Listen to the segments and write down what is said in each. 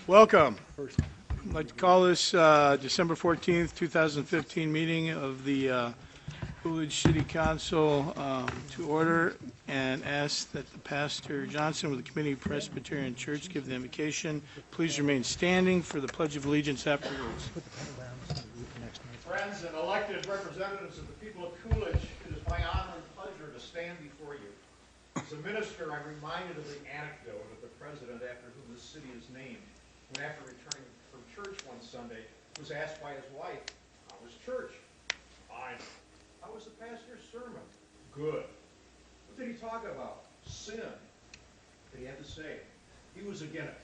Welcome. I'd like to call this December 14th, 2015 meeting of the Coolidge City Council to order and ask that the Pastor Johnson with the Community Presbyterian Church give the invocation. Please remain standing for the Pledge of Allegiance afterwards. Friends and elected representatives of the people of Coolidge, it is my honor and pleasure to stand before you. As a minister, I'm reminded of the anecdote of the president after whom this city is named, when after returning from church one Sunday, was asked by his wife, "How was church?" "Fine." "How was the pastor's sermon?" "Good." "What did he talk about?" "Sin." But he had to say, he was again it.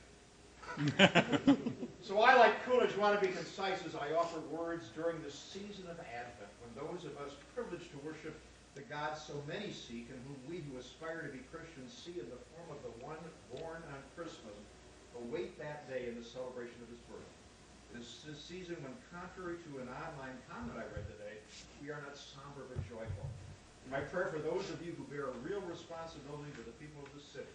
So I, like Coolidge, want to be concise as I offer words during this season of Advent, when those of us privileged to worship the God so many seek, and whom we who aspire to be Christians see in the form of the one born on Christmas, await that day in the celebration of his birth. It is this season when, contrary to an online comment I read today, we are not somber but joyful. And my prayer for those of you who bear a real responsibility to the people of the city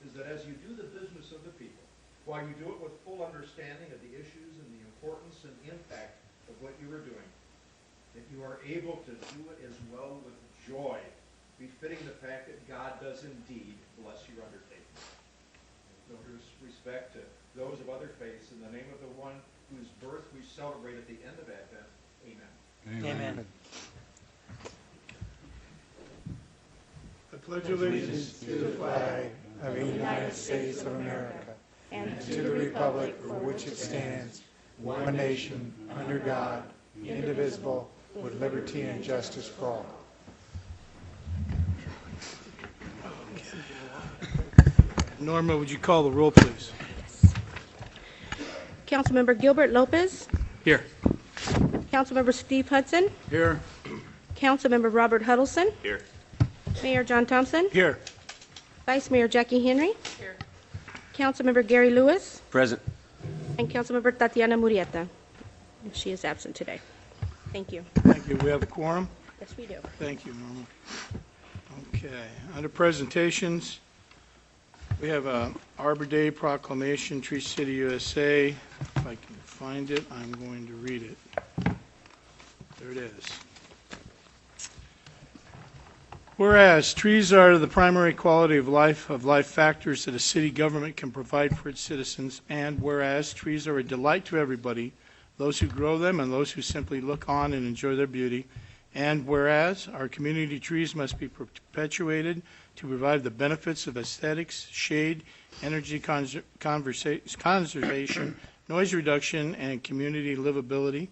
is that as you do the business of the people, while you do it with full understanding of the issues and the importance and impact of what you are doing, that you are able to do it as well with joy, befitting the fact that God does indeed bless your undertaking. No disrespect to those of other faiths, in the name of the one whose birth we celebrate at the end of Advent, amen. Amen. I pledge allegiance to the flag of the United States of America and to the republic for which it stands, one nation, under God, indivisible, with liberty and justice for all. Norma, would you call the roll, please? Councilmember Gilbert Lopez. Here. Councilmember Steve Hudson. Here. Councilmember Robert Huddleston. Here. Mayor John Thompson. Here. Vice Mayor Jackie Henry. Here. Councilmember Gary Lewis. Present. And Councilmember Tatiana Murrieta. She is absent today. Thank you. Thank you. We have a quorum? Yes, we do. Thank you, Norma. Okay. Under presentations, we have a Arbor Day proclamation, Tree City, USA. If I can find it, I'm going to read it. There it is. Whereas trees are the primary quality of life factors that a city government can provide for its citizens, and whereas trees are a delight to everybody, those who grow them and those who simply look on and enjoy their beauty, and whereas our community trees must be perpetuated to provide the benefits of aesthetics, shade, energy conservation, noise reduction, and community livability,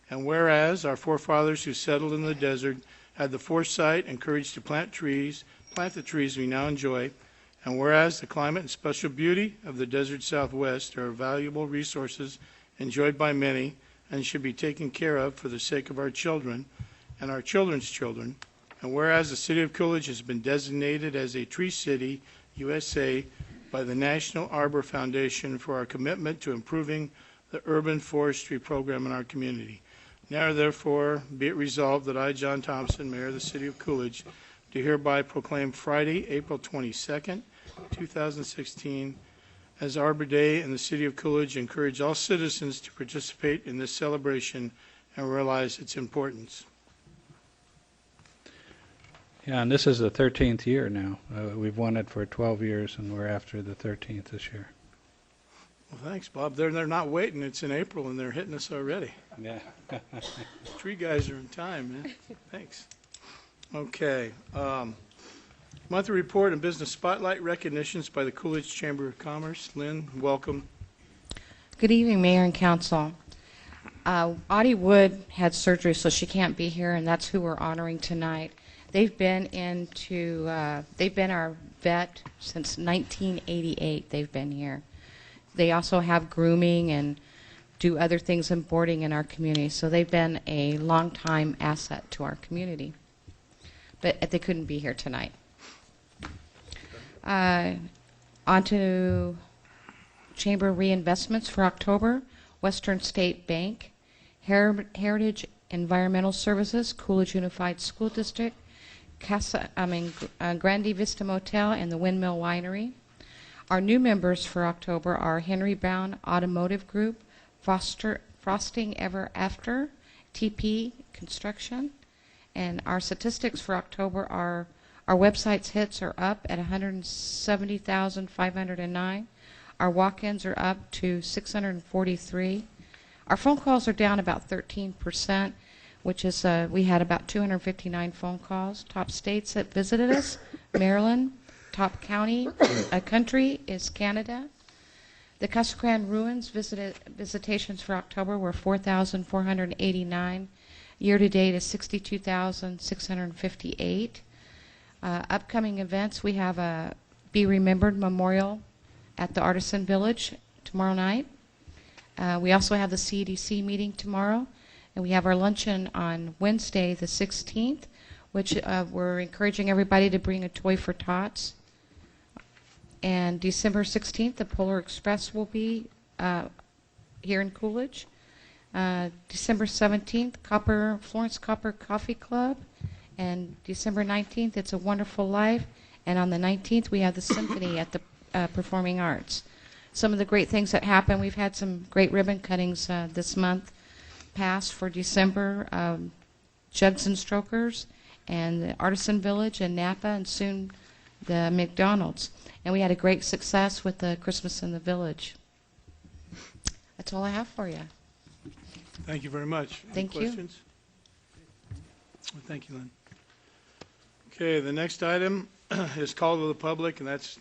and whereas our forefathers who settled in the desert had the foresight and courage to plant the trees we now enjoy, and whereas the climate and special beauty of the desert Southwest are valuable resources enjoyed by many and should be taken care of for the sake of our children and our children's children, and whereas the City of Coolidge has been designated as a Tree City, USA by the National Arbor Foundation for our commitment to improving the urban forestry program in our community. Now, therefore, be it resolved that I, John Thompson, Mayor of the City of Coolidge, do hereby proclaim Friday, April 22nd, 2016, as Arbor Day in the City of Coolidge, encourage all citizens to participate in this celebration and realize its importance. Yeah, and this is the 13th year now. We've won it for 12 years, and we're after the 13th this year. Well, thanks, Bob. They're not waiting. It's in April, and they're hitting us already. Yeah. Tree guys are in time, man. Thanks. Okay. Monthly report and business spotlight recognitions by the Coolidge Chamber of Commerce. Lynn, welcome. Good evening, Mayor and Council. Audie Wood had surgery, so she can't be here, and that's who we're honoring tonight. They've been our vet since 1988. They've been here. They also have grooming and do other things in boarding in our community, so they've been a long-time asset to our community. But they couldn't be here tonight. On to Chamber reinvestments for October. Western State Bank, Heritage Environmental Services, Coolidge Unified School District, Grande Vista Motel, and the Windmill Winery. Our new members for October are Henry Brown Automotive Group, Frosting Ever After, TP Construction. And our statistics for October are our website's hits are up at 170,509. Our walk-ins are up to 643. Our phone calls are down about 13%, which is we had about 259 phone calls. Top states that visited us, Maryland. Top country is Canada. The Cascran Ruins visitations for October were 4,489. Year-to-date is 62,658. Upcoming events, we have a Be Remembered Memorial at the Artisan Village tomorrow night. We also have the CDC meeting tomorrow, and we have our luncheon on Wednesday the 16th, which we're encouraging everybody to bring a toy for tots. And December 16th, the Polar Express will be here in Coolidge. December 17th, Florence Copper Coffee Club. And December 19th, It's a Wonderful Life. And on the 19th, we have the Symphony at the Performing Arts. Some of the great things that happen, we've had some great ribbon cuttings this month past for December. Jugs and Strokers and the Artisan Village and Napa, and soon the McDonald's. And we had a great success with the Christmas in the Village. That's all I have for you. Thank you very much. Thank you. Any questions? Well, thank you, Lynn. Okay, the next item is call to the public, and this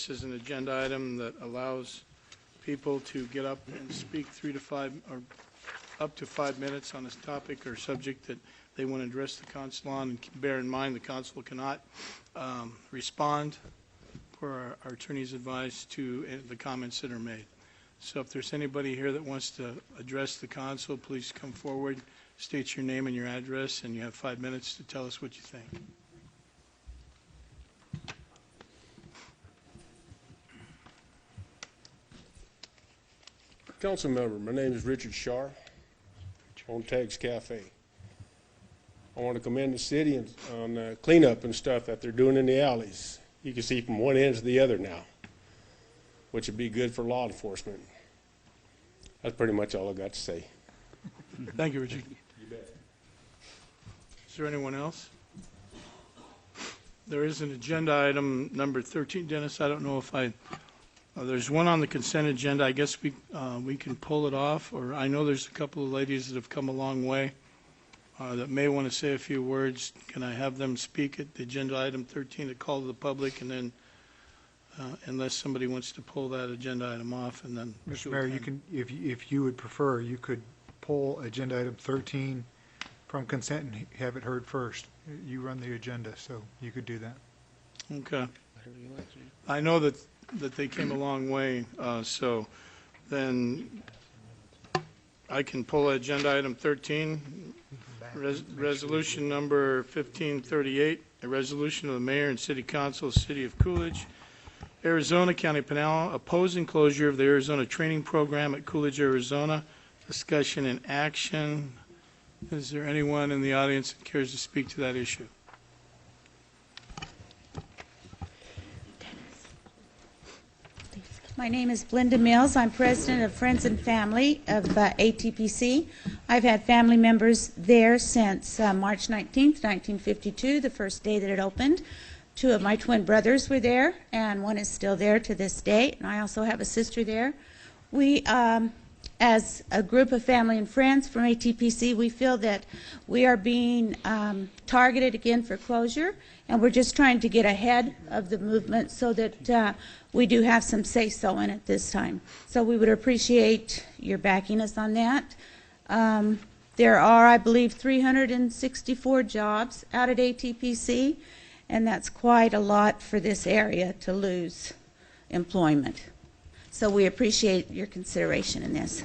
is an agenda item that allows people to get up and speak 3 to 5 or up to 5 minutes on a topic or subject that they want to address the council on. And bear in mind, the council cannot respond for our attorney's advice to the comments that are made. So if there's anybody here that wants to address the council, please come forward, state your name and your address, and you have 5 minutes to tell us what you think. Council member, my name is Richard Shar, on Tags Cafe. I want to commend the city on cleanup and stuff that they're doing in the alleys. You can see from one end to the other now, which would be good for law enforcement. That's pretty much all I got to say. Thank you, Richard. You bet. Is there anyone else? There is an agenda item number 13, Dennis. I don't know if there's one on the consent agenda. I guess we can pull it off, or I know there's a couple of ladies that have come a long way that may want to say a few words. Can I have them speak at the agenda item 13 to call to the public, and then unless somebody wants to pull that agenda item off, and then Mr. Mayor, you can, if you would prefer, you could pull agenda item 13 from consent and have it heard first. You run the agenda, so you could do that. Okay. I know that they came a long way, so then I can pull agenda item 13, resolution number 1538, a resolution of the mayor and city council of the city of Coolidge, Arizona, County of Pinal, opposing closure of the Arizona training program at Coolidge, Arizona. Discussion and action. Is there anyone in the audience that cares to speak to that issue? My name is Belinda Mills. I'm president of Friends and Family of ATPC. I've had family members there since March 19th, 1952, the first day that it opened. 2 of my twin brothers were there, and one is still there to this day, and I also have a sister there. We, as a group of family and friends from ATPC, we feel that we are being targeted again for closure, and we're just trying to get ahead of the movement so that we do have some say-so in it this time. So we would appreciate your backing us on that. There are, I believe, 364 jobs out at ATPC, and that's quite a lot for this area to lose employment. So we appreciate your consideration in this.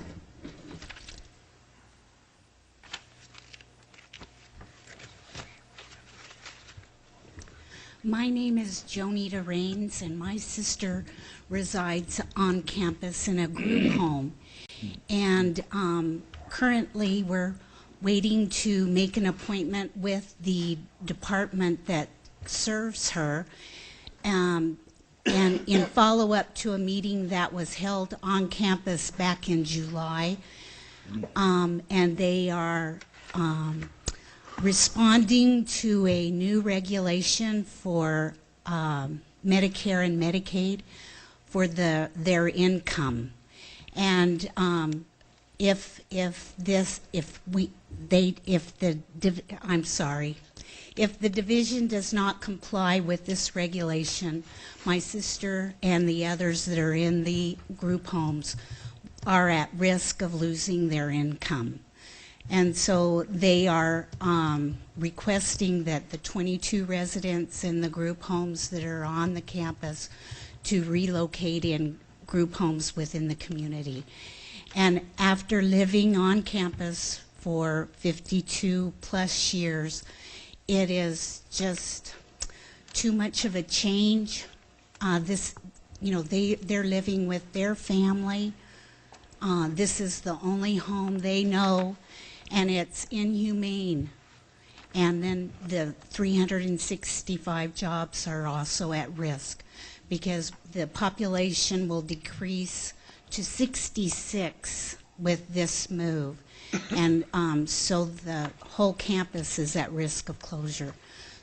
My name is Jonita Rains, and my sister resides on campus in a group home. And currently we're waiting to make an appointment with the department that serves her. and in follow-up to a meeting that was held on campus back in July. And they are responding to a new regulation for Medicare and Medicaid for their income. And if the division does not comply with this regulation, my sister and the others that are in the group homes are at risk of losing their income. And so they are requesting that the 22 residents in the group homes that are on the campus to relocate in group homes within the community. And after living on campus for 52 plus years, it is just too much of a change. They're living with their family. This is the only home they know, and it's inhumane. And then the 365 jobs are also at risk because the population will decrease to 66 with this move. And so the whole campus is at risk of closure.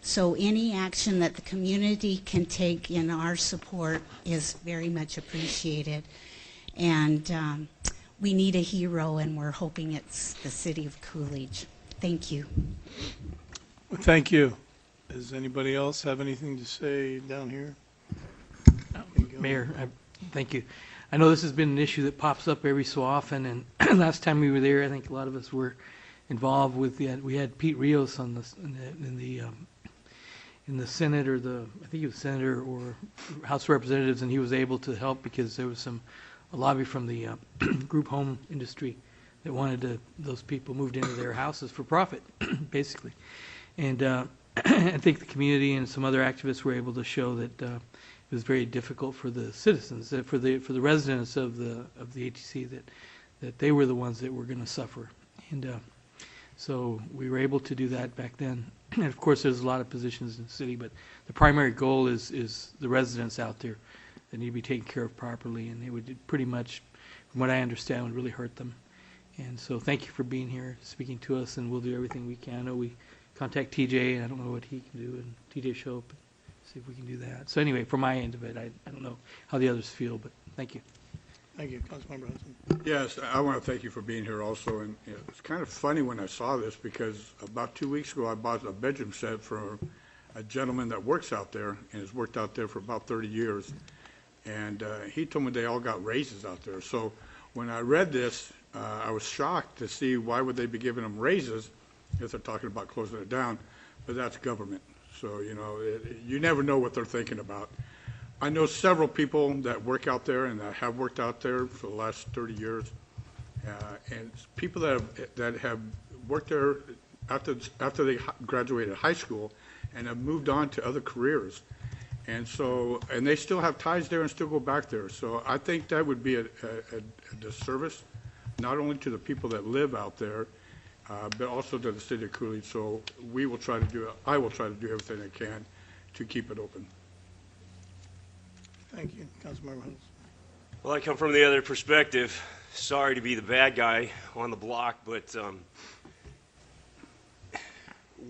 So any action that the community can take in our support is very much appreciated. And we need a hero, and we're hoping it's the city of Coolidge. Thank you. Well, thank you. Does anybody else have anything to say down here? Mayor, thank you. I know this has been an issue that pops up every so often, and last time we were there, I think a lot of us were involved with we had Pete Rios on in the Senate, or I think he was Senator or House of Representatives, and he was able to help because there was a lobby from the group home industry that wanted those people moved into their houses for profit, basically. And I think the community and some other activists were able to show that it was very difficult for the citizens, for the residents of the ATC, that they were the ones that were going to suffer. And so we were able to do that back then. And of course, there's a lot of positions in the city, but the primary goal is the residents out there that need to be taken care of properly, and it would pretty much, from what I understand, would really hurt them. And so thank you for being here, speaking to us, and we'll do everything we can. I know we contact TJ, and I don't know what he can do, and TJ show up and see if we can do that. So anyway, from my end of it, I don't know how the others feel, but thank you. Thank you, Councilmember Hudson. Yes, I want to thank you for being here also. And it's kind of funny when I saw this because about 2 weeks ago I bought a bedroom set for a gentleman that works out there and has worked out there for about 30 years. And he told me they all got raises out there. So when I read this, I was shocked to see why would they be giving them raises if they're talking about closing it down. But that's government. So, you never know what they're thinking about. I know several people that work out there and that have worked out there for the last 30 years, and people that have worked there after they graduated high school and have moved on to other careers, and they still have ties there and still go back there. So I think that would be a disservice, not only to the people that live out there, but also to the city of Coolidge. So I will try to do everything I can to keep it open. Thank you, Councilmember Hudson. Well, I come from the other perspective. Sorry to be the bad guy on the block, but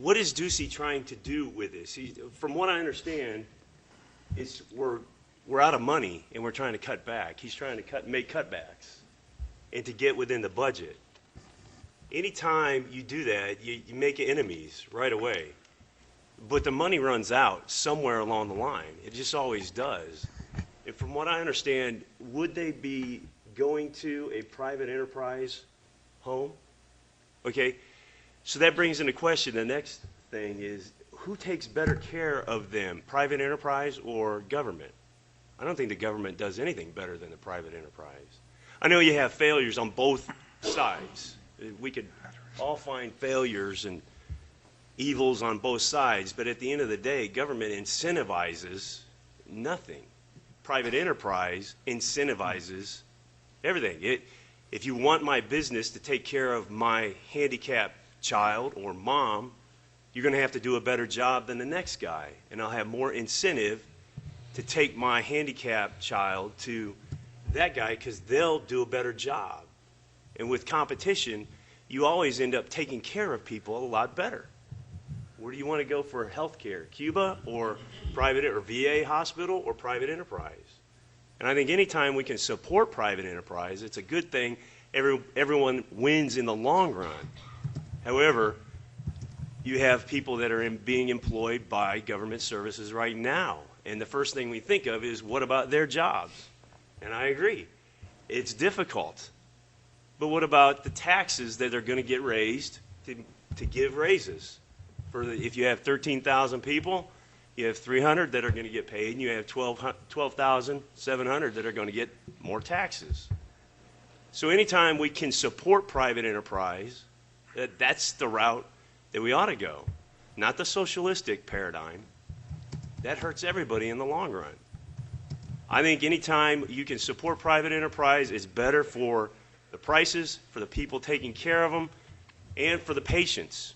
what is Ducey trying to do with this? From what I understand, we're out of money and we're trying to cut back. He's trying to make cutbacks and to get within the budget. Anytime you do that, you make enemies right away. But the money runs out somewhere along the line. It just always does. And from what I understand, would they be going to a private enterprise home? Okay, so that brings into question the next thing is, who takes better care of them, private enterprise or government? I don't think the government does anything better than the private enterprise. I know you have failures on both sides. We could all find failures and evils on both sides, but at the end of the day, government incentivizes nothing. Private enterprise incentivizes everything. If you want my business to take care of my handicapped child or mom, you're going to have to do a better job than the next guy, and I'll have more incentive to take my handicapped child to that guy because they'll do a better job. And with competition, you always end up taking care of people a lot better. Where do you want to go for health care? Cuba or private or VA hospital or private enterprise? And I think anytime we can support private enterprise, it's a good thing. Everyone wins in the long run. However, you have people that are being employed by government services right now. And the first thing we think of is, what about their jobs? And I agree. It's difficult. But what about the taxes that are going to get raised to give raises? If you have 13,000 people, you have 300 that are going to get paid, and you have 12,700 that are going to get more taxes. So anytime we can support private enterprise, that's the route that we ought to go, not the socialistic paradigm. That hurts everybody in the long run. I think anytime you can support private enterprise, it's better for the prices, for the people taking care of them, and for the patients.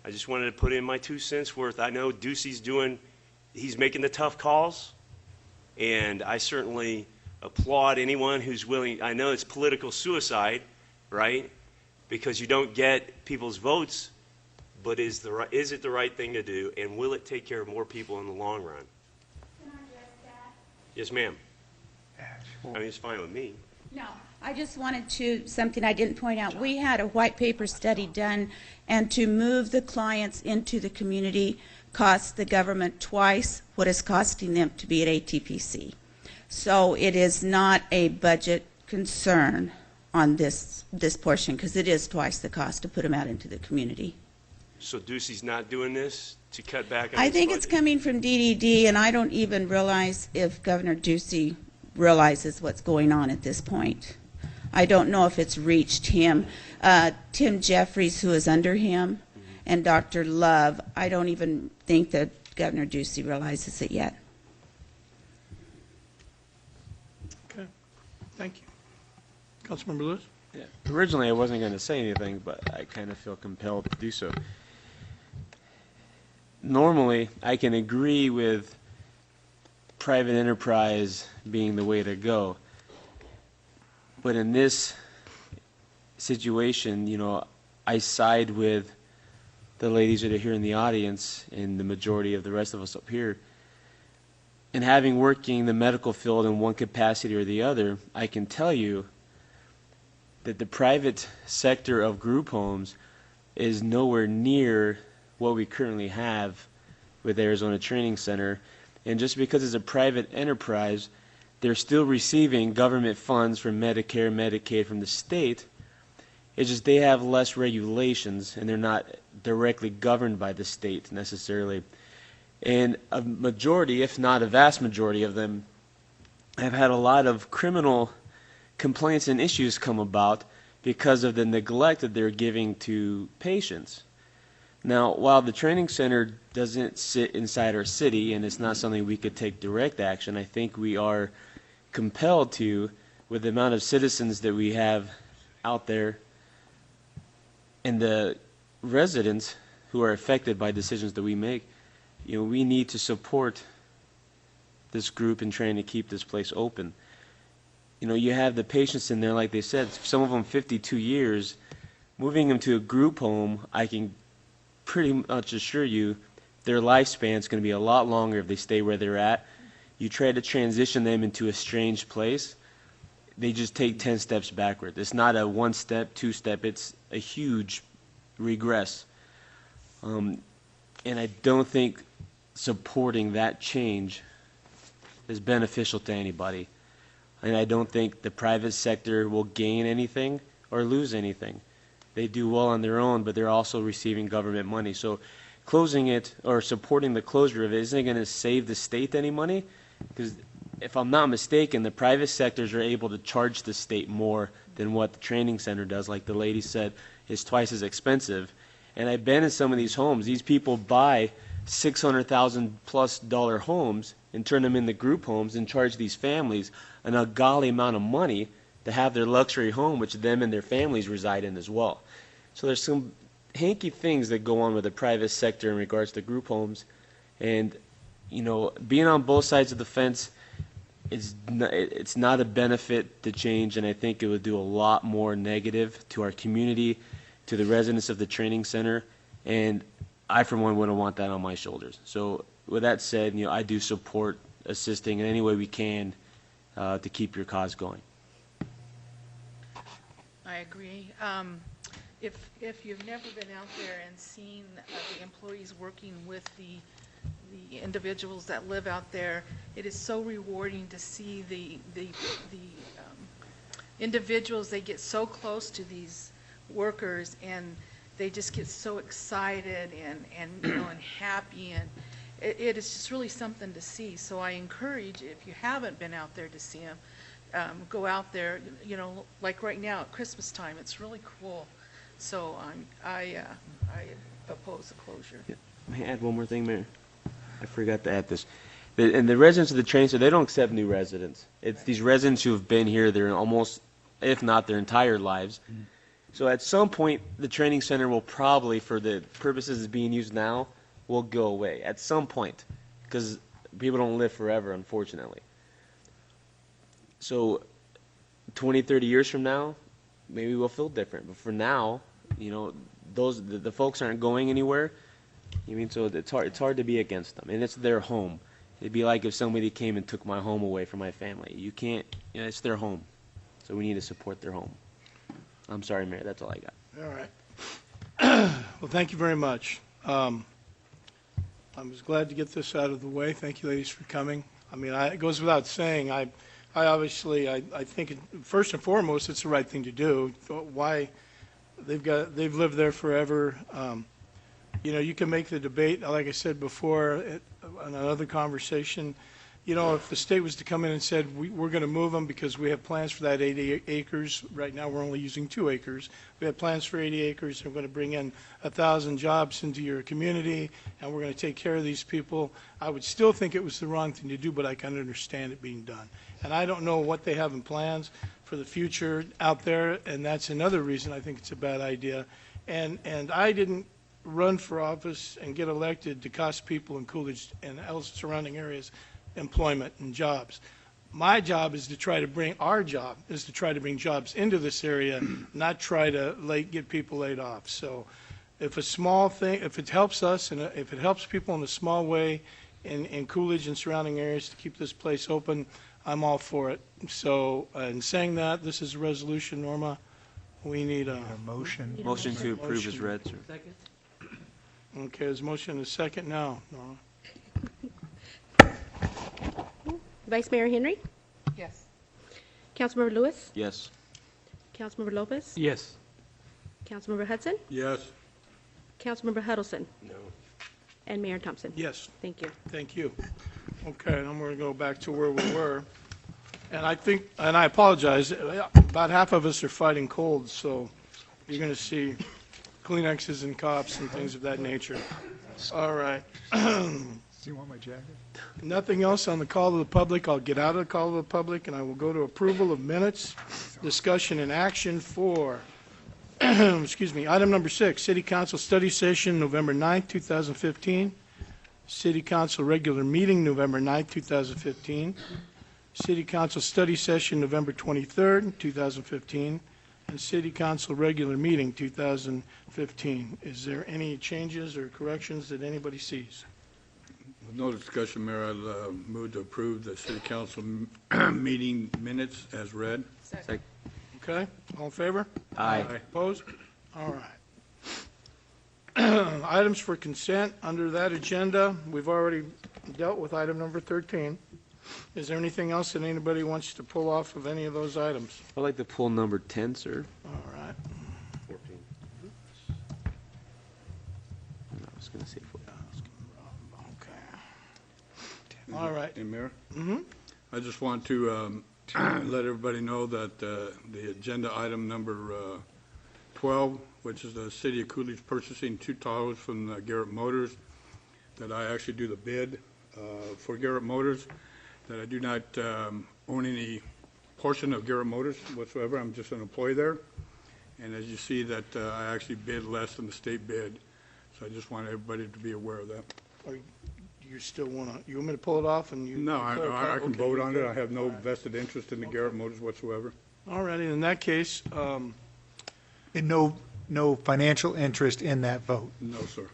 I just wanted to put in my 2 cents worth. I know Ducey's he's making the tough calls, and I certainly applaud anyone who's willing. I know it's political suicide, right? Because you don't get people's votes, but is it the right thing to do, and will it take care of more people in the long run? Can I address that? Yes, ma'am. I mean, it's fine with me. No, I just wanted something I didn't point out. We had a white paper study done, and to move the clients into the community costs the government twice what it's costing them to be at ATPC. So it is not a budget concern on this portion, because it is twice the cost to put them out into the community. So Ducey's not doing this to cut back on I his think budget? it's coming from DDD, and I don't even realize if Governor Ducey realizes what's going on at this point. I don't know if it's reached him. Tim Jeffries, who is under him, and Dr. Love, I don't even think that Governor Ducey realizes it yet. Okay, thank you. Councilmember Lewis? Yeah. Originally, I wasn't going to say anything, but I kind of feel compelled to do so. Normally, I can agree with private enterprise being the way to go. But in this situation, you know, I side with the ladies that are here in the audience and the majority of the rest of us up here. And having working in the medical field in one capacity or the other, I can tell you that the private sector of group homes is nowhere near what we currently have with Arizona Training Center. And just because it's a private enterprise, they're still receiving government funds from Medicare, Medicaid from the state. It's just they have less regulations, and they're not directly governed by the state necessarily. And a majority, if not a vast majority of them, have had a lot of criminal complaints and issues come about because of the neglect that they're giving to patients. Now, while the training center doesn't sit inside our city, and it's not something we could take direct action, I think we are compelled to, with the amount of citizens that we have out there and the residents who are affected by decisions that we make, you know, we need to support this group in trying to keep this place open. You know, you have the patients in there, like they said, some of them 52 years. Moving them to a group home, I can pretty much assure you their lifespan is going to be a lot longer if they stay where they're at. You try to transition them into a strange place, they just take 10 steps backward. It's not a one step, two step, it's a huge regress. And I don't think supporting that change is beneficial to anybody. And I don't think the private sector will gain anything or lose anything. They do well on their own, but they're also receiving government money. So closing it or supporting the closure of it isn't going to save the state any money, because if I'm not mistaken, the private sectors are able to charge the state more than what the training center does. Like the lady said, it's twice as expensive. And I've been in some of these homes. These people buy $600,000+ homes and turn them into group homes and charge these families an ungodly amount of money to have their luxury home, which them and their families reside in as well. So there's some hanky things that go on with the private sector in regards to group homes, and being on both sides of the fence, it's not a benefit to change, and I think it would do a lot more negative to our community, to the residents of the training center, and I, for one, wouldn't want that on my shoulders. So with that said, I do support assisting in any way we can to keep your cause going. I agree. If you've never been out there and seen the employees working with the individuals that live out there, it is so rewarding to see the individuals. They get so close to these workers, and they just get so excited and happy, and it is just really something to see. So I encourage, if you haven't been out there to see them, go out there. Like right now at Christmas time, it's really cool. So I oppose the closure. Yeah. May I add one more thing, Mayor? I forgot to add this. And the residents of the training center, they don't accept new residents. It's these residents who have been here their almost, if not their entire lives. So at some point, the training center will probably, for the purposes it's being used now, will go away at some point, because people don't live forever, unfortunately. So 20, 30 years from now, maybe we'll feel different. But for now, the folks aren't going anywhere. So it's hard to be against them, and it's their home. It'd be like if somebody came and took my home away from my family. You can't, it's their home. So we need to support their home. I'm sorry, Mayor, that's all I got. All right. Well, thank you very much. I was glad to get this out of the way. Thank you, ladies, for coming. It goes without saying, I think first and foremost, it's the right thing to do. Why they've lived there forever. You can make the debate, like I said before, in another conversation. If the state was to come in and said, we're going to move them because we have plans for that 80 acres. Right now, we're only using 2 acres. We have plans for 80 acres. And we're going to bring in 1,000 jobs into your community, and we're going to take care of these people. I would still think it was the wrong thing to do, but I can understand it being done. And I don't know what they have in plans for the future out there, and that's another reason I think it's a bad idea. And I didn't run for office and get elected to cost people in Coolidge and else surrounding areas employment and jobs. My job is to try to bring, our job is to try to bring jobs into this area, not try to get people laid off. So if a small thing, if it helps us and if it helps people in a small way in Coolidge and surrounding areas to keep this place open, I'm all for it. So in saying that, this is a resolution, Norma. We need a motion. Motion to approve is read, sir. Second? Okay, there's a motion and a second now, Norma. Vice Mayor Henry, Yes. Councilmember Lewis, Yes. Councilmember Lopez, Yes. Councilmember Hudson, Yes. Councilmember Huddleston, No. and Mayor Thompson. Yes. Thank you. Thank you. Okay, and I'm going to go back to where we were. And I think, and I apologize, about half of us are fighting colds, so you're going to see Kleenexes and coughs and things of that nature. All right. Do you want my jacket? Nothing else on the call to the public. I'll get out of the call to the public, and I will go to approval of minutes, discussion and action for, excuse me, item number 6, City Council Study Session, November 9th, 2015. City Council Regular Meeting, November 9th, 2015. City Council Study Session, November 23rd, 2015. And City Council Regular Meeting, 2015. Is there any changes or corrections that anybody sees? With no discussion, Mayor, I'll move to approve the city council meeting minutes as read. Second. Okay, all in favor? Aye. Opposed? All right. Items for consent under that agenda, we've already dealt with item number 13. Is there anything else that anybody wants to pull off of any of those items? I'd like to pull number 10, sir. All right. 14. I was going to say 14. Okay. All right. Hey, Mayor? Mm-hmm. I just want to let everybody know that the agenda item number 12, which is the City of Coolidge purchasing 2 Tahoes from Garrett Motors, that I actually do the bid for Garrett Motors, that I do not own any portion of Garrett Motors whatsoever. I'm just an employee there. And as you see that I actually bid less than the state bid. So I just want everybody to be aware of that. Do you still want to, you want me to pull it off and you? No, clarify? I can Okay, vote you're on good. it. I have no vested interest in the Garrett Motors whatsoever. All righty, in that case, And no financial interest in that vote. No, sir.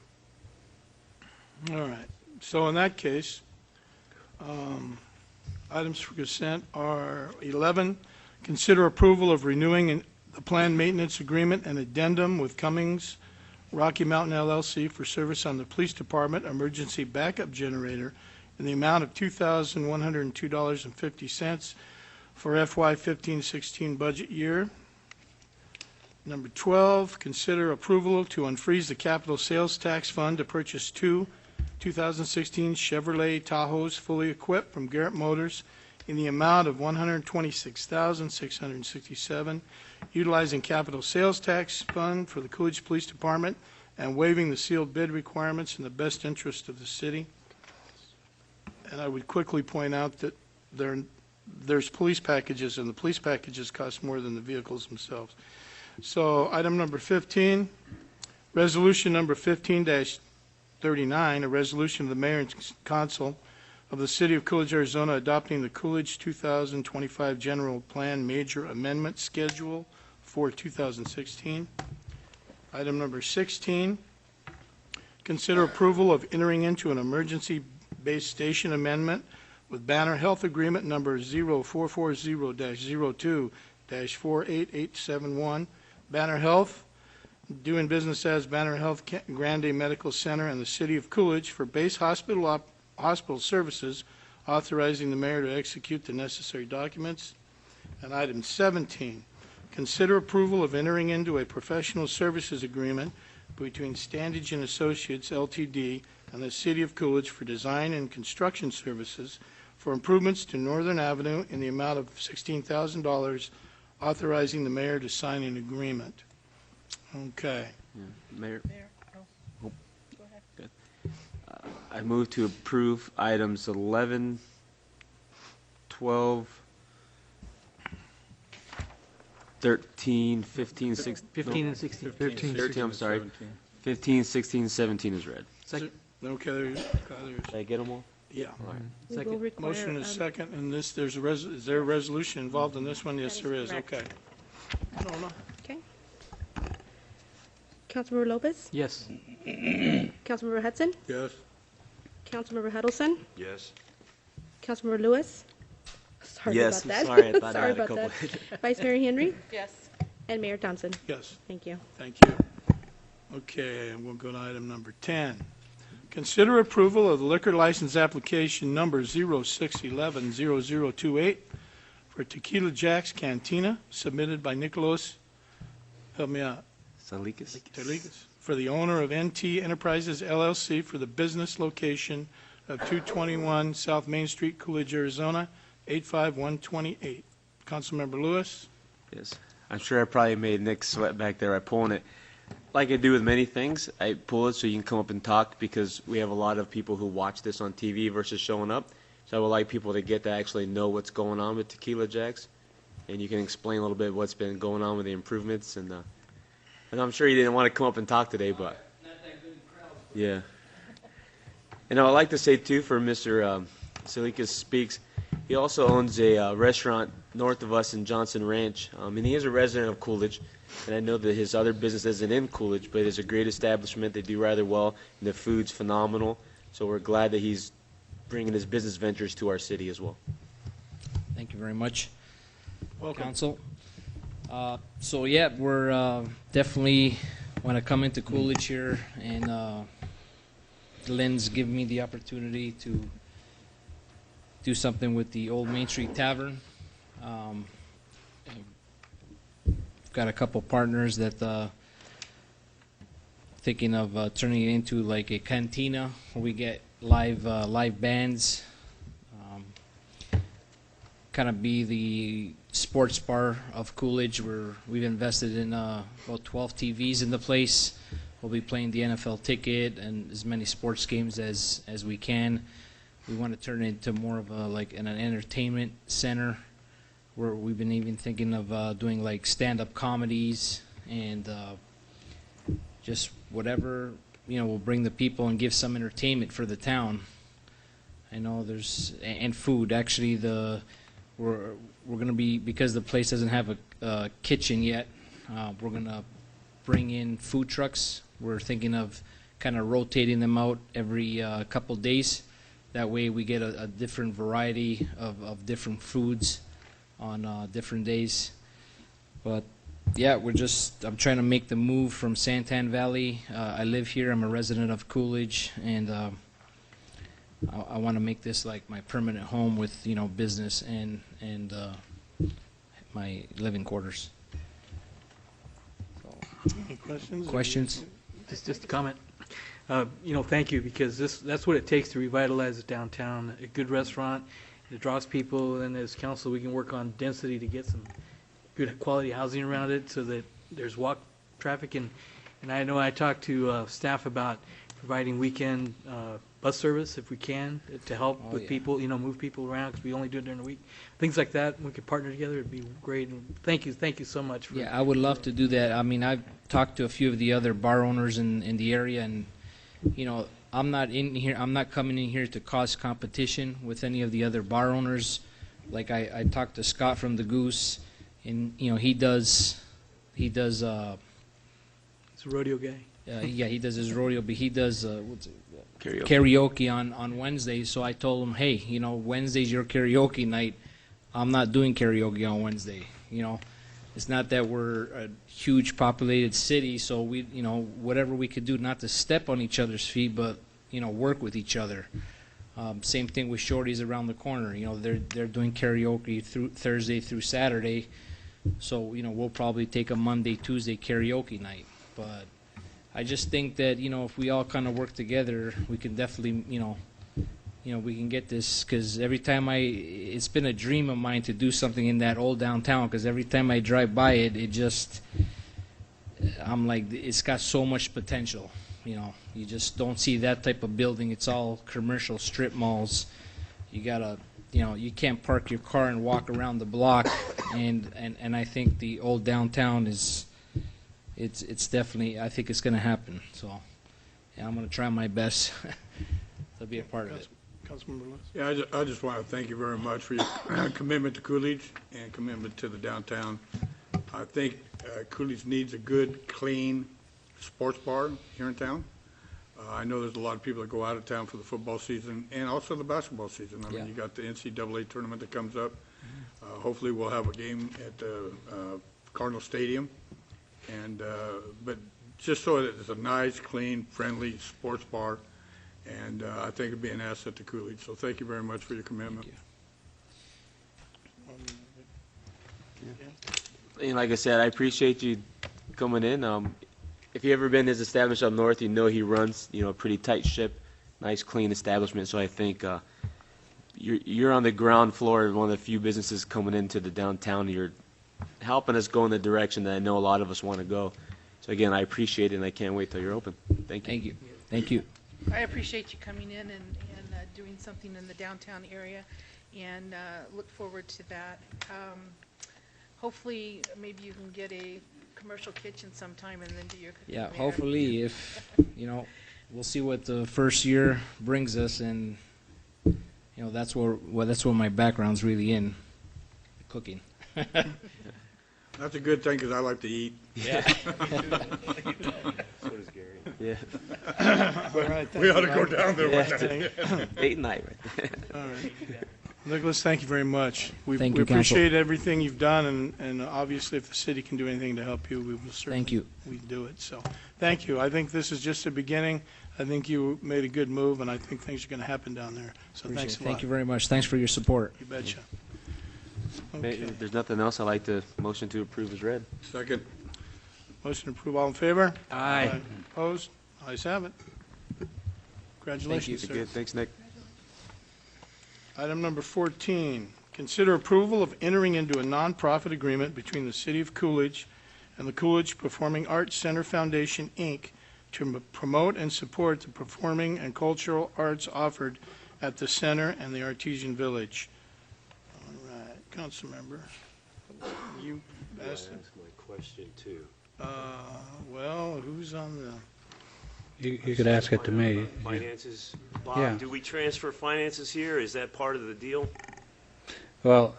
all right. So in that case, items for consent are 11, consider approval of renewing the planned maintenance agreement and addendum with Cummings Rocky Mountain LLC for service on the Police Department emergency backup generator in the amount of $2,102.50 for FY 15-16 budget year. Number 12, consider approval to unfreeze the capital sales tax fund to purchase two 2016 Chevrolet Tahoes fully equipped from Garrett Motors in the amount of $126,667, utilizing capital sales tax fund for the Coolidge Police Department and waiving the sealed bid requirements in the best interest of the city. And I would quickly point out that there's police packages, and the police packages cost more than the vehicles themselves. So item number 15, resolution number 15-39, a resolution of the mayor and council of the city of Coolidge, Arizona, adopting the Coolidge 2025 general plan major amendment schedule for 2016. Item number 16, consider approval of entering into an emergency base station amendment with Banner Health Agreement number 0440-02-48871. Banner Health, doing business as Banner Health Grande Medical Center and the City of Coolidge for base hospital services, authorizing the mayor to execute the necessary documents. And item 17, consider approval of entering into a professional services agreement between Standage and Associates Ltd. and the City of Coolidge for design and construction services for improvements to Northern Avenue in the amount of $16,000, authorizing the mayor to sign an agreement. Okay. Yeah, Mayor? Oh, good. I move to approve items 11, 12, 13, 15, 16. 15 and 16. 13, I'm sorry. 15, 16, 17 is read. Second. Okay, Did I get them all? yeah. All right. We will Second. require, Motion is second, and this, is there a resolution involved in this one? Yes, That there is is, correct. okay. No. Okay. Councilmember Lopez? Yes. Councilmember Hudson? Yes. Councilmember Huddleston? Yes. Councilmember Lewis? Sorry Yes, about I'm that. sorry, I thought I Sorry had a about couple. that. Vice Mayor Henry? Yes. And Mayor Thompson? Yes. Thank you. Thank you. Okay, and we'll go to item number 10. Consider approval of the liquor license application number 06110028 for Tequila Jack's Cantina, submitted by Nicolas, help me out, Salikas? Terligas, for the owner of NT Enterprises LLC for the business location of 221 South Main Street, Coolidge, Arizona, 85128. Councilmember Lewis? Yes. I'm sure I probably made Nick sweat back there by pulling it. Like I do with many things, I pull it so you can come up and talk, because we have a lot of people who watch this on TV versus showing up. So I would like people to get to actually know what's going on with Tequila Jacks, and you can explain a little bit what's been going on with the improvements. And I'm sure you didn't want to come up and talk today, but yeah. And I would like to say too, for Mr. Salikas Speaks, he also owns a restaurant north of us in Johnson Ranch, and he is a resident of Coolidge. And I know that his other business isn't in Coolidge, but it's a great establishment. They do rather well, and the food's phenomenal. So we're glad that he's bringing his business ventures to our city as well. Thank you very much, Welcome. Council. So yeah, we're definitely want to come into Coolidge here, and Lynn's given me the opportunity to do something with the old Main Street Tavern. Got a couple partners that thinking of turning it into like a cantina where we get live bands, kind of be the sports bar of Coolidge, where we've invested in about 12 TVs in the place. We'll be playing the NFL ticket and as many sports games as we can. We want to turn it into more of a like an entertainment center, where we've been even thinking of doing like stand-up comedies and just whatever, will bring the people and give some entertainment for the town. I know there's and food. Actually, we're gonna be, because the place doesn't have a kitchen yet. We're gonna bring in food trucks. We're thinking of kind of rotating them out every couple days. That way we get a different variety of different foods on different days. But yeah, I'm trying to make the move from Santan Valley. I live here. I'm a resident of Coolidge, and I want to make this like my permanent home with, business and my living quarters. Any questions? Questions? Just a comment. Thank you, because that's what it takes to revitalize the downtown. A good restaurant, it draws people, and as council, we can work on density to get some good quality housing around it so that there's walk traffic. And I know I talked to staff about providing weekend bus service if we can to help with people, move people around, because we only do it during the week. Things like that, we could partner together, it'd be great. And thank you so much. Yeah, I would love to do that. I mean, I've talked to a few of the other bar owners in the area, and I'm not coming in here to cause competition with any of the other bar owners. Like I talked to Scott from the Goose, and he does It's a rodeo guy. yeah, he does his rodeo, but he does karaoke on Wednesdays. So I told him, hey, Wednesday's your karaoke night. I'm not doing karaoke on Wednesday. It's not that we're a huge populated city, so we, whatever we could do, not to step on each other's feet, but work with each other. Same thing with Shorty's around the corner. They're doing karaoke through Thursday through Saturday, so we'll probably take a Monday, Tuesday karaoke night. But I just think that if we all kind of work together, we can definitely we can get this. Because every time it's been a dream of mine to do something in that old downtown. Because every time I drive by it, I'm like, it's got so much potential. You just don't see that type of building. It's all commercial strip malls. You gotta, you can't park your car and walk around the block. And I think the old downtown it's definitely, I think it's gonna happen. So, yeah, I'm gonna try my best to be a part of it. Councilmember Lewis. Yeah, I just want to thank you very much for your commitment to Coolidge and commitment to the downtown. I think Coolidge needs a good, clean sports bar here in town. I know there's a lot of people that go out of town for the football season and also the basketball season. I mean, you got the NCAA tournament that comes up. Hopefully we'll have a game at Cardinal Stadium. And but just so that it's a nice, clean, friendly sports bar. And I think it'd be an asset to Coolidge. So thank you very much for your commitment. And like I said, I appreciate you coming in. If you've ever been to his establishment up north, he runs, a pretty tight ship, nice, clean establishment. So I think you're on the ground floor of one of the few businesses coming into the downtown. You're helping us go in the direction that I know a lot of us want to go. So again, I appreciate it, and I can't wait till you're open. Thank you. Thank you. Thank you. I appreciate you coming in and doing something in the downtown area, and look forward to that. Hopefully, maybe you can get a commercial kitchen sometime and then do your cooking Yeah, there. hopefully, if we'll see what the first year brings us, and that's what my background's really in, cooking. That's a good thing because I like to eat. Yeah. So does Gary. Yeah. All right, We ought to go thank down there one you. day. Date night right there. All right. Nicholas, thank you very much. We Thank you, appreciate everything you've done, and obviously if the city can do anything to help you, we will certainly we do it. So thank you. I think this is just the beginning. I think you made a good move, and I think things are going to happen down there. So thanks a lot. Thank you very much. Thanks for your support. You betcha. If there's nothing else, I'd like to motion to approve as read. Second. Motion to approve. All in favor? Aye. Opposed? Ayes have it. Congratulations, sir. Good. Thanks, Nick. Item number 14, consider approval of entering into a nonprofit agreement between the City of Coolidge and the Coolidge Performing Arts Center Foundation, Inc. to promote and support the performing and cultural arts offered at the center and the Artesian Village. All right, council member, you asked. My question too. Well, who's on the? You could ask it to me. Finances. Yeah. Bob, do we transfer finances here? Is that part of the deal? Well,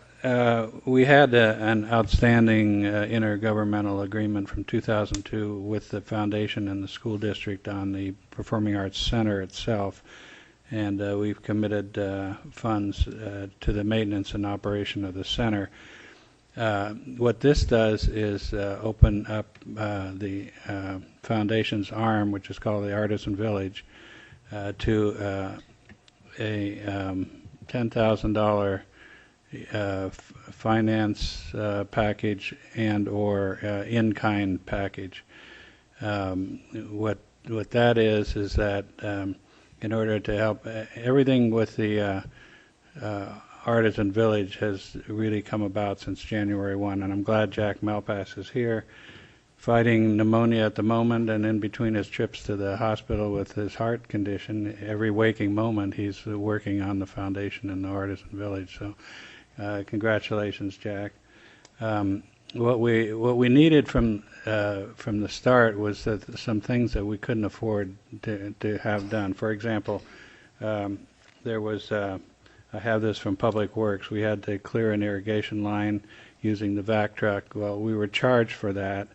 we had an outstanding intergovernmental agreement from 2002 with the foundation and the school district on the Performing Arts Center itself, and we've committed funds to the maintenance and operation of the center. What this does is open up the foundation's arm, which is called the Artisan Village, to a $10,000 finance package and or in-kind package. What that is that in order to help everything with the Artisan Village has really come about since January 1, and I'm glad Jack Malpass is here, fighting pneumonia at the moment, and in between his trips to the hospital with his heart condition, every waking moment he's working on the foundation and the Artisan Village. So congratulations, Jack. What we needed from the start was that some things that we couldn't afford to have done. For example, there was I have this from Public Works. We had to clear an irrigation line using the vac truck. Well, we were charged for that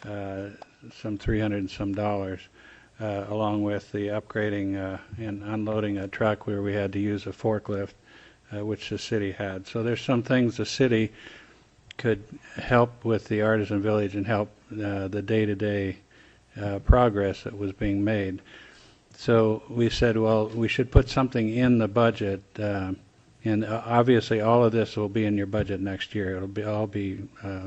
some $300 and some, along with the upgrading and unloading a truck where we had to use a forklift, which the city had. So there's some things the city could help with the Artisan Village and help the day-to-day progress that was being made. So we said, well, we should put something in the budget, and obviously all of this will be in your budget next year. It'll all be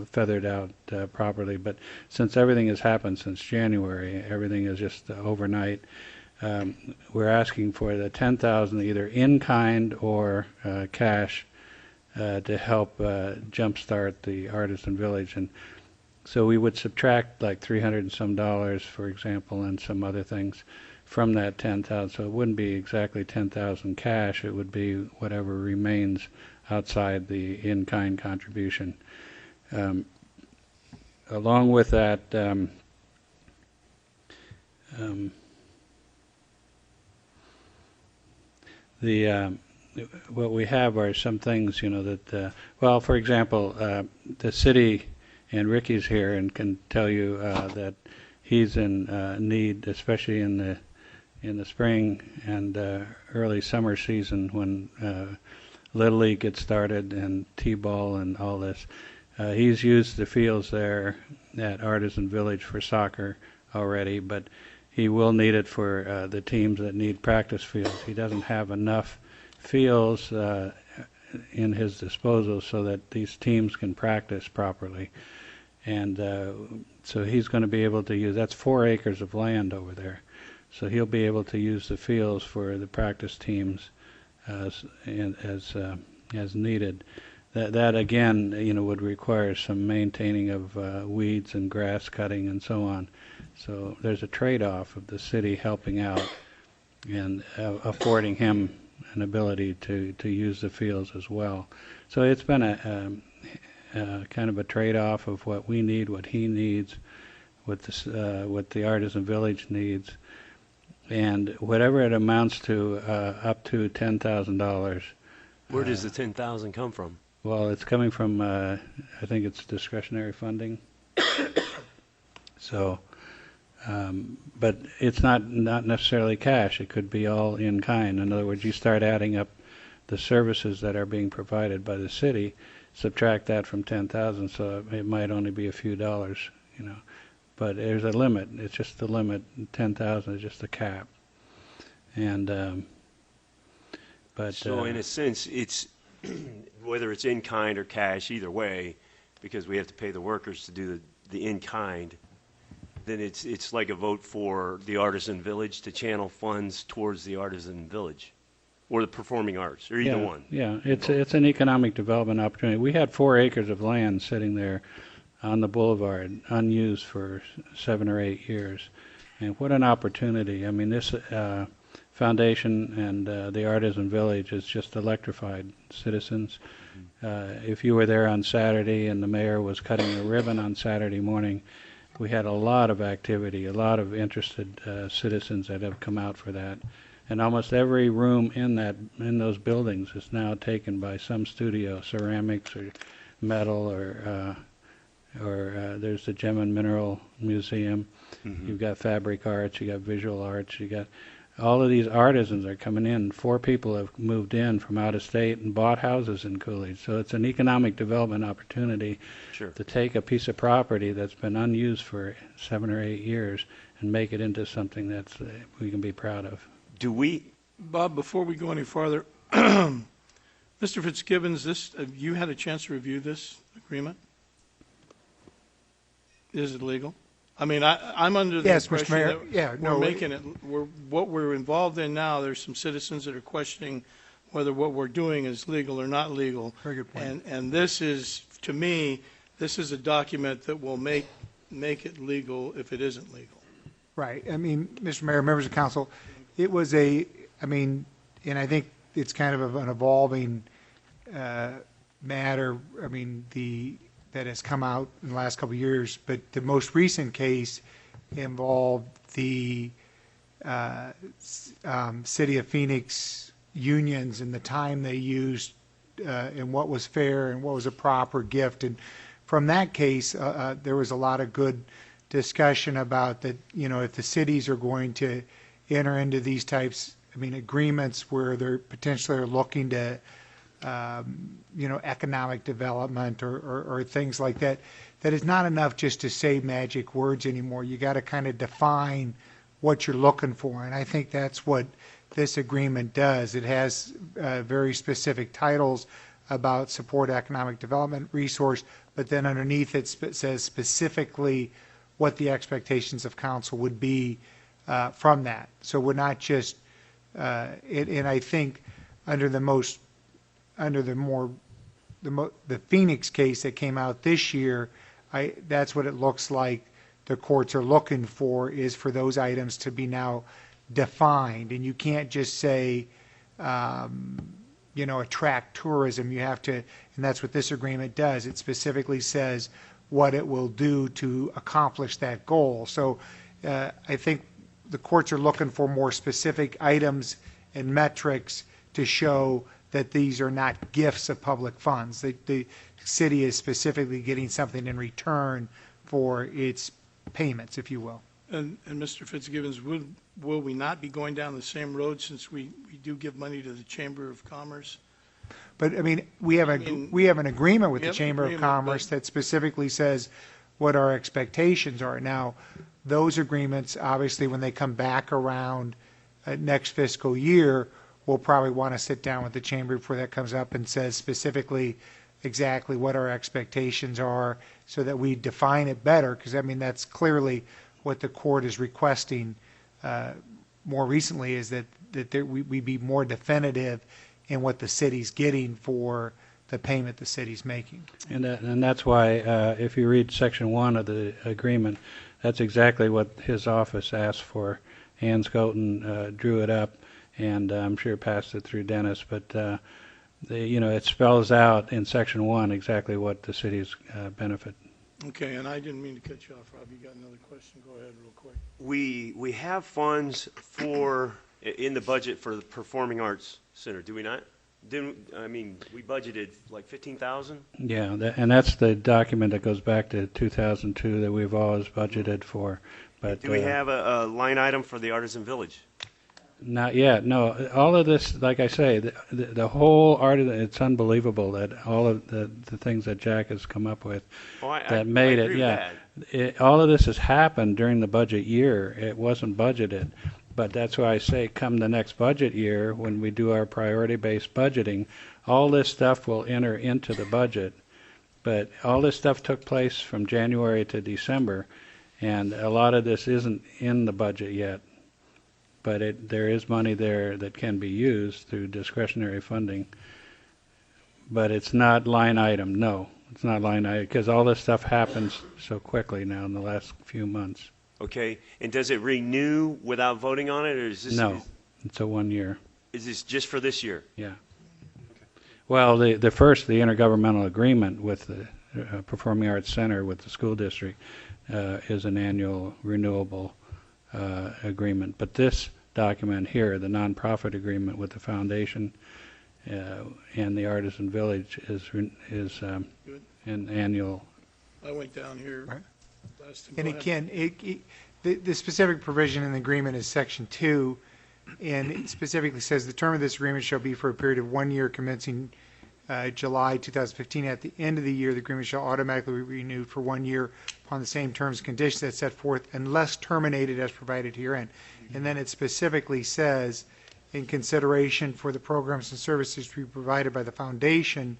feathered out properly. But since everything has happened since January, everything is just overnight. We're asking for the $10,000 either in kind or cash to help jumpstart the Artisan Village. And so we would subtract like $300 and some, for example, and some other things from that $10,000. So it wouldn't be exactly $10,000 cash. It would be whatever remains outside the in-kind contribution. Along with that, what we have are some things, that, well, for example, the city, and Ricky's here and can tell you that he's in need, especially in the spring and early summer season when Little League gets started and T-ball and all this. He's used the fields there at Artisan Village for soccer already, but he will need it for the teams that need practice fields. He doesn't have enough fields in his disposal so that these teams can practice properly. And so he's going to be able to use, that's 4 acres of land over there. So he'll be able to use the fields for the practice teams as needed. That again, would require some maintaining of weeds and grass cutting and so on. So there's a trade-off of the city helping out and affording him an ability to use the fields as well. So it's been a kind of a trade-off of what we need, what he needs, what the Artisan Village needs, and whatever it amounts to, up to $10,000. Where does the $10,000 come from? Well, it's coming from, I think it's discretionary funding. So, but it's not necessarily cash. It could be all in kind. In other words, you start adding up the services that are being provided by the city, subtract that from 10,000, so it might only be a few dollars, But there's a limit. It's just the limit. 10,000 is just the cap. And but so in a sense, it's whether it's in kind or cash, either way, because we have to pay the workers to do the in kind. Then it's like a vote for the Artisan Village to channel funds towards the Artisan Village, or the performing arts, or either one. Yeah, it's an economic development opportunity. We had 4 acres of land sitting there on the boulevard, unused for 7 or 8 years, and what an opportunity! I mean, this foundation and the Artisan Village has just electrified citizens. If you were there on Saturday and the mayor was cutting a ribbon on Saturday morning, we had a lot of activity, a lot of interested citizens that have come out for that. And almost every room in those buildings is now taken by some studio, ceramics or metal, or there's the Gem and Mineral Museum. Mhm. You've got fabric arts, you got visual arts, you got all of these artisans are coming in. 4 people have moved in from out of state and bought houses in Coolidge. So it's an economic development opportunity Sure. to take a piece of property that's been unused for 7 or 8 years and make it into something that's we can be proud of. Do we, Bob, before we go any farther, Mr. Fitzgibbons, have you had a chance to review this agreement? Is it legal? I mean, I'm under the Yes, Mr. impression Mayor. that Yeah, no, we're making it, what we're involved in now, there's some citizens that are questioning whether what we're doing is legal or not legal. Very good point. And this is, to me, this is a document that will make it legal if it isn't legal. Right. I mean, Mr. Mayor, members of council, it was and I think it's kind of an evolving matter. I mean, that has come out in the last couple of years, but the most recent case involved the City of Phoenix unions and the time they used and what was fair and what was a proper gift. And from that case, there was a lot of good discussion about that, if the cities are going to enter into these types, agreements where they're potentially are looking to economic development or things like that, that it's not enough just to say magic words anymore. You got to kind of define what you're looking for. And I think that's what this agreement does. It has very specific titles about support economic development resource, but then underneath it says specifically what the expectations of council would be from that. So we're not just, and I think under the Phoenix case that came out this year, that's what it looks like the courts are looking for, is for those items to be now defined. And you can't just say, attract tourism. You have to, and that's what this agreement does. It specifically says what it will do to accomplish that goal. So I think the courts are looking for more specific items and metrics to show that these are not gifts of public funds. The city is specifically getting something in return for its payments, if you will. And Mr. Fitzgibbons, will we not be going down the same road since we do give money to the Chamber of Commerce? But we have an agreement with the Chamber of Commerce that specifically says what our expectations are. Now, those agreements, obviously, when they come back around next fiscal year, we'll probably want to sit down with the Chamber before that comes up and says specifically exactly what our expectations are so that we define it better, because that's clearly what the court is requesting more recently, is that we be more definitive in what the city's getting for the payment the city's making. And that's why if you read Section 1 of the agreement, that's exactly what his office asked for. Ann Scoten drew it up, and I'm sure passed it through Dennis, but it spells out in Section 1 exactly what the city's benefit. Okay, and I didn't mean to cut you off, Rob. You got another question? Go ahead real quick. we have funds in the budget for the Performing Arts Center, do we not? We budgeted like 15,000? Yeah, and that's the document that goes back to 2002 that we've always budgeted for. But Do we have a line item for the Artisan Village? Not yet, no. All of this, like I say, the whole it's unbelievable that all of the things that Jack has come up with that made it, yeah. All of this has happened during the budget year. It wasn't budgeted. But that's why I say come the next budget year, when we do our priority-based budgeting, all this stuff will enter into the budget. But all this stuff took place from January to December, and a lot of this isn't in the budget yet. But there is money there that can be used through discretionary funding. But it's not line item, no. It's not line item, because all this stuff happens so quickly now in the last few months. Okay, and does it renew without voting on it, or is this? No, it's a 1 year. Is this just for this year? Yeah. Well, the intergovernmental agreement with the Performing Arts Center with the school district is an annual renewable agreement. But this document here, the nonprofit agreement with the foundation and the Artisan Village, is an annual. I went down here. Right. Last. And again, the specific provision in the agreement is Section 2, and it specifically says the term of this agreement shall be for a period of 1 year commencing July 2015. At the end of the year, the agreement shall automatically be renewed for 1 year upon the same terms and conditions as set forth, unless terminated as provided herein. And then it specifically says, in consideration for the programs and services to be provided by the foundation,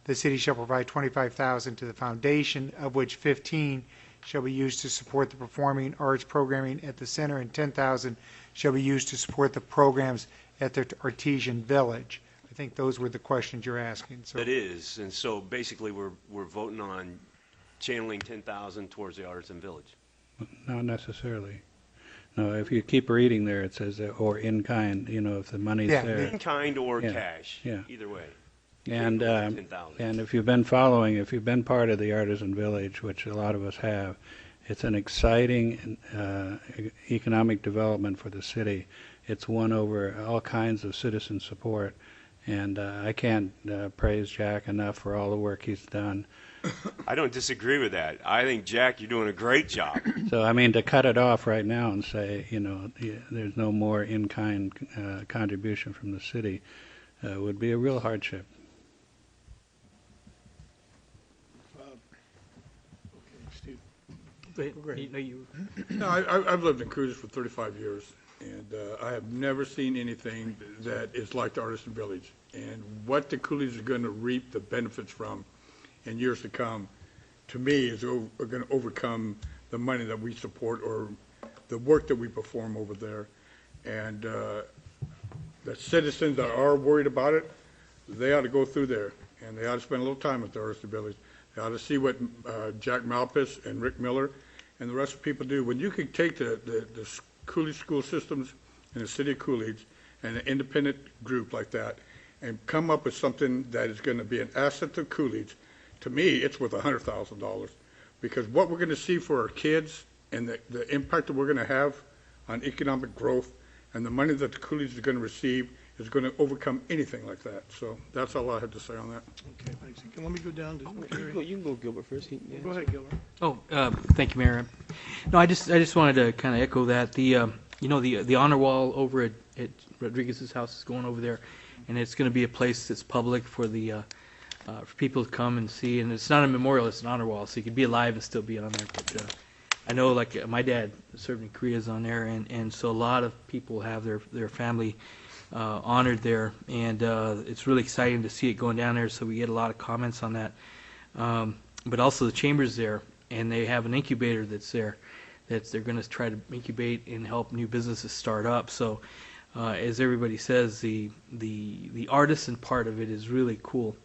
the city shall provide $25,000 to the foundation, of which 15 shall be used to support the performing arts programming at the center, and 10,000 shall be used to support the programs at the Artesian Village. I think those were the questions you're asking. So It is, and so basically we're voting on channeling 10,000 towards the Artisan Village. Not necessarily. No, if you keep reading there, it says or in kind. If the money's there. In kind or Yeah, cash, yeah. either way. And 10,000. and if you've been part of the Artisan Village, which a lot of us have, it's an exciting economic development for the city. It's won over all kinds of citizen support, and I can't praise Jack enough for all the work he's done. I don't disagree with that. I think, Jack, you're doing a great job. So, I mean, to cut it off right now and say, there's no more in-kind contribution from the city would be a real hardship. No, I've lived in Coolidge for 35 years, and I have never seen anything that is like the Artisan Village. And what the Coolidge are going to reap the benefits from in years to come, to me, is going to overcome the money that we support or the work that we perform over there. And the citizens that are worried about it, they ought to go through there, and they ought to spend a little time at the Artisan Village. They ought to see what Jack Malpas and Rick Miller and the rest of the people do. When you can take the Coolidge school systems in the city of Coolidge and an independent group like that and come up with something that is going to be an asset to Coolidge, to me, it's worth $100,000. Because what we're going to see for our kids and the impact that we're going to have on economic growth and the money that the Coolidge is going to receive is going to overcome anything like that. So that's all I have to say on that. Okay, thanks. Let me go down to Gary. You can go Gilbert first. Go ahead, Gilbert. Oh, thank you, Mayor. No, I just wanted to kind of echo that. The honor wall over at Rodriguez's house is going over there, and it's going to be a place that's public for for people to come and see. And it's not a memorial; it's an honor wall, so you could be alive and still be on there. But I know, like my dad served in Korea is on there, and so a lot of people have their family honored there, and it's really exciting to see it going down there. So we get a lot of comments on that. But also the chamber's there, and they have an incubator that's there that they're going to try to incubate and help new businesses start up. So as everybody says, the artisan part of it is really cool.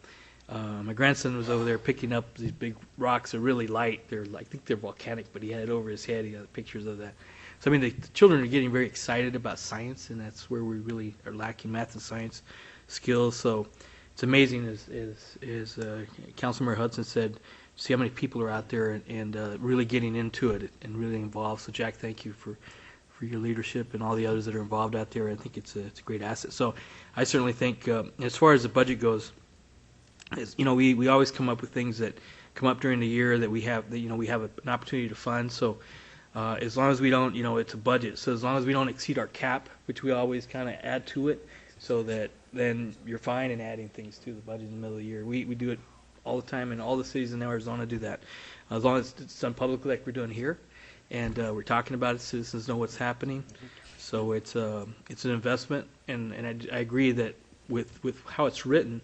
My grandson was over there picking up these big rocks. They're really light. I think they're volcanic, but he had it over his head. He had pictures of that. So, I mean, the children are getting very excited about science, and that's where we really are lacking math and science skills. So it's amazing, as Councilmember Hudson said, see how many people are out there and really getting into it and really involved. So, Jack, thank you for your leadership and all the others that are involved out there. I think it's a great asset. So I certainly think, as far as the budget goes, we always come up with things that come up during the year that we have an opportunity to fund. So as long as we don't, it's a budget. So as long as we don't exceed our cap, which we always kind of add to it, so that then you're fine in adding things to the budget in the middle of the year. We do it all the time, and all the cities in Arizona do that. As long as it's done publicly like we're doing here, and we're talking about it, citizens know what's happening. So it's an investment, and I agree that with how it's written,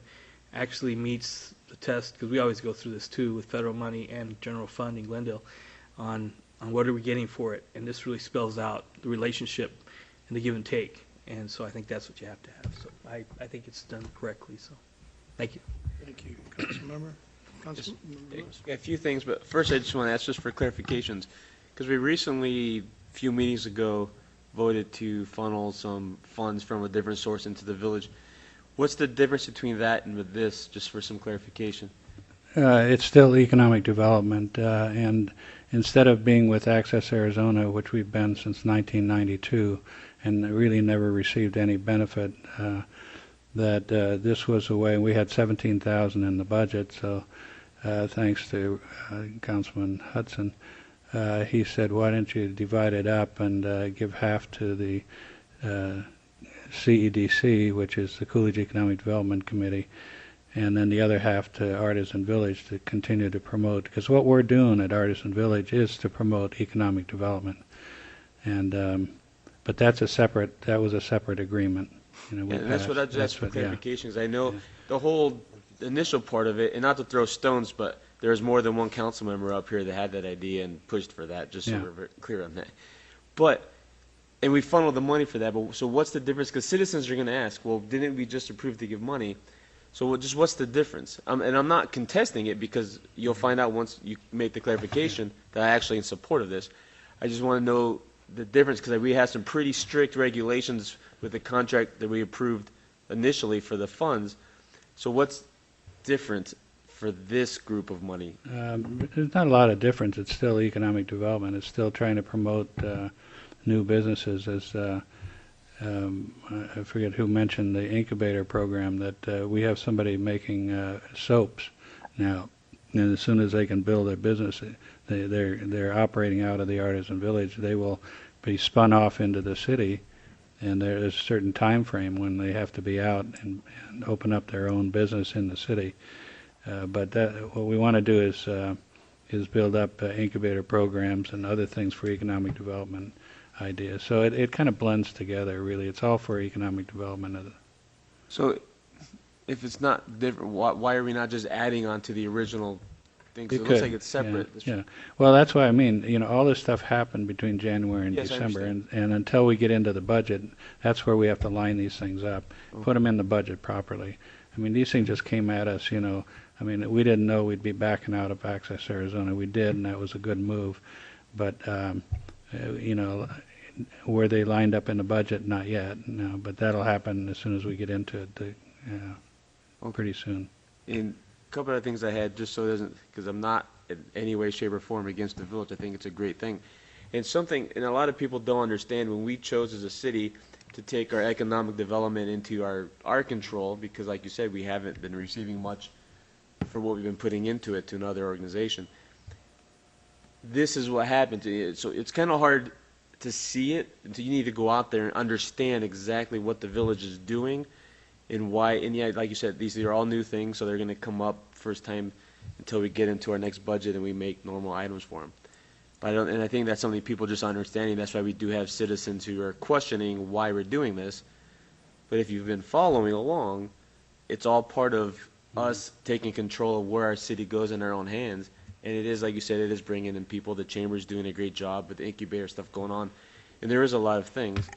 actually meets the test, because we always go through this too with federal money and general fund in Glendale on what are we getting for it, and this really spells out the relationship and the give and take, and so I think that's what you have to have. So I think it's done correctly. So thank you. Thank you, Councilmember. Councilmember Lewis. A few things, but first I just want to ask just for clarifications, because we recently, a few meetings ago, voted to funnel some funds from a different source into the village. What's the difference between that and with this, just for some clarification? It's still economic development, and instead of being with Access Arizona, which we've been since 1992, and really never received any benefit, that this was a way. We had 17,000 in the budget, so thanks to Councilman Hudson, he said, "Why don't you divide it up and give half to the CEDC, which is the Coolidge Economic Development Committee, and then the other half to Artisan Village to continue to promote." Because what we're doing at Artisan Village is to promote economic development, and but that was a separate agreement. And that's what I just asked for clarification, because I know the whole initial part of it, and not to throw stones, but there's more than one council member up here that had that idea and pushed for that, just so we're very clear on that. But, and we funneled the money for that, but so what's the difference? Because citizens are going to ask, well, didn't we just approve to give money? So what's the difference? And I'm not contesting it, because you'll find out once you make the clarification that I actually in support of this. I just want to know the difference, because we had some pretty strict regulations with the contract that we approved initially for the funds. So what's different for this group of money? There's not a lot of difference. It's still economic development. It's still trying to promote new businesses. As I forget who mentioned the incubator program, that we have somebody making soaps now, and as soon as they can build their business, they're operating out of the Artisan Village. They will be spun off into the city, and there's a certain time frame when they have to be out and open up their own business in the city. But what we want to do is build up incubator programs and other things for economic development ideas. So it kind of blends together, really. It's all for economic development. So if it's not different, why are we not just adding on to the original thing? 'Cause it looks like it's separate. Yeah. Well, that's why I mean, all this stuff happened between January and Yes, I December, understand. and until we get into the budget, that's where we have to line these things up, put them in the budget properly. I mean, these things just came at us, I mean, we didn't know we'd be backing out of Access Arizona. We did, and that was a good move. But, were they lined up in the budget? Not yet, no. But that'll happen as soon as we get into it, pretty soon. And a couple of things I had, just so it doesn't, because I'm not in any way, shape, or form against the village. I think it's a great thing. And a lot of people don't understand, when we chose as a city to take our economic development into our control, because like you said, we haven't been receiving much for what we've been putting into it to another organization. This is what happened to it. So it's kind of hard to see it until you need to go out there and understand exactly what the village is doing and why. And yeah, like you said, these are all new things, so they're going to come up first time until we get into our next budget and we make normal items for them. But I think that's something people just understanding. That's why we do have citizens who are questioning why we're doing this. But if you've been following along, it's all part of us taking control of where our city goes in our own hands. And it is, like you said, it is bringing in people. The chamber's doing a great job with the incubator stuff going on. And there is a lot of things.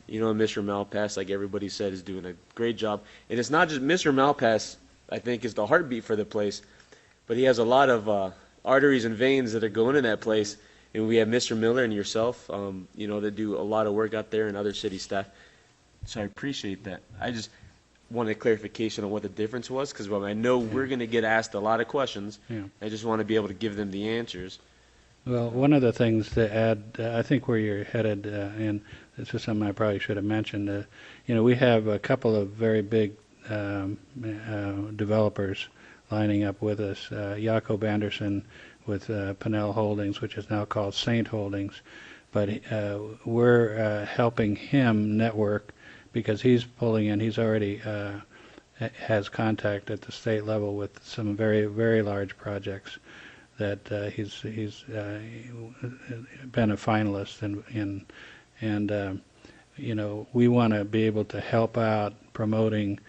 Mr. Malpass, like everybody said, is doing a great job. And it's not just Mr. Malpass, I think, is the heartbeat for the place, but he has a lot of arteries and veins that are going in that place. And we have Mr. Miller and yourself, that do a lot of work out there, and other city staff. So I appreciate that. I just wanted clarification on what the difference was, because I know we're going to get asked a lot of questions. Yeah. I just want to be able to give them the answers. Well, one of the things to add, I think where you're headed, and this is something I probably should have mentioned, we have a couple of very big developers lining up with us. Jacob Anderson with Pinnell Holdings, which is now called Saint Holdings. But we're helping him network, because he's pulling in, he's already has contact at the state level with some very, very large projects that he's been a finalist in. And we want to be able to help out promoting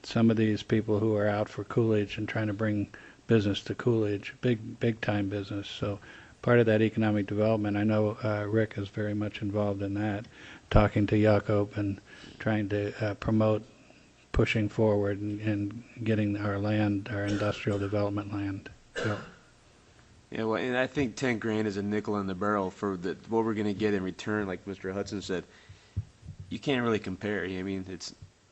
some of these people who are out for Coolidge and trying to bring business to Coolidge, big time business. So part of that economic development, I know Rick is very much involved in that, talking to Jacob and trying to promote pushing forward and getting our land, our industrial development land built. Yeah, well, and I think 10 grand is a nickel in the barrel for what we're going to get in return. Like Mr. Hudson said, you can't really compare. I mean,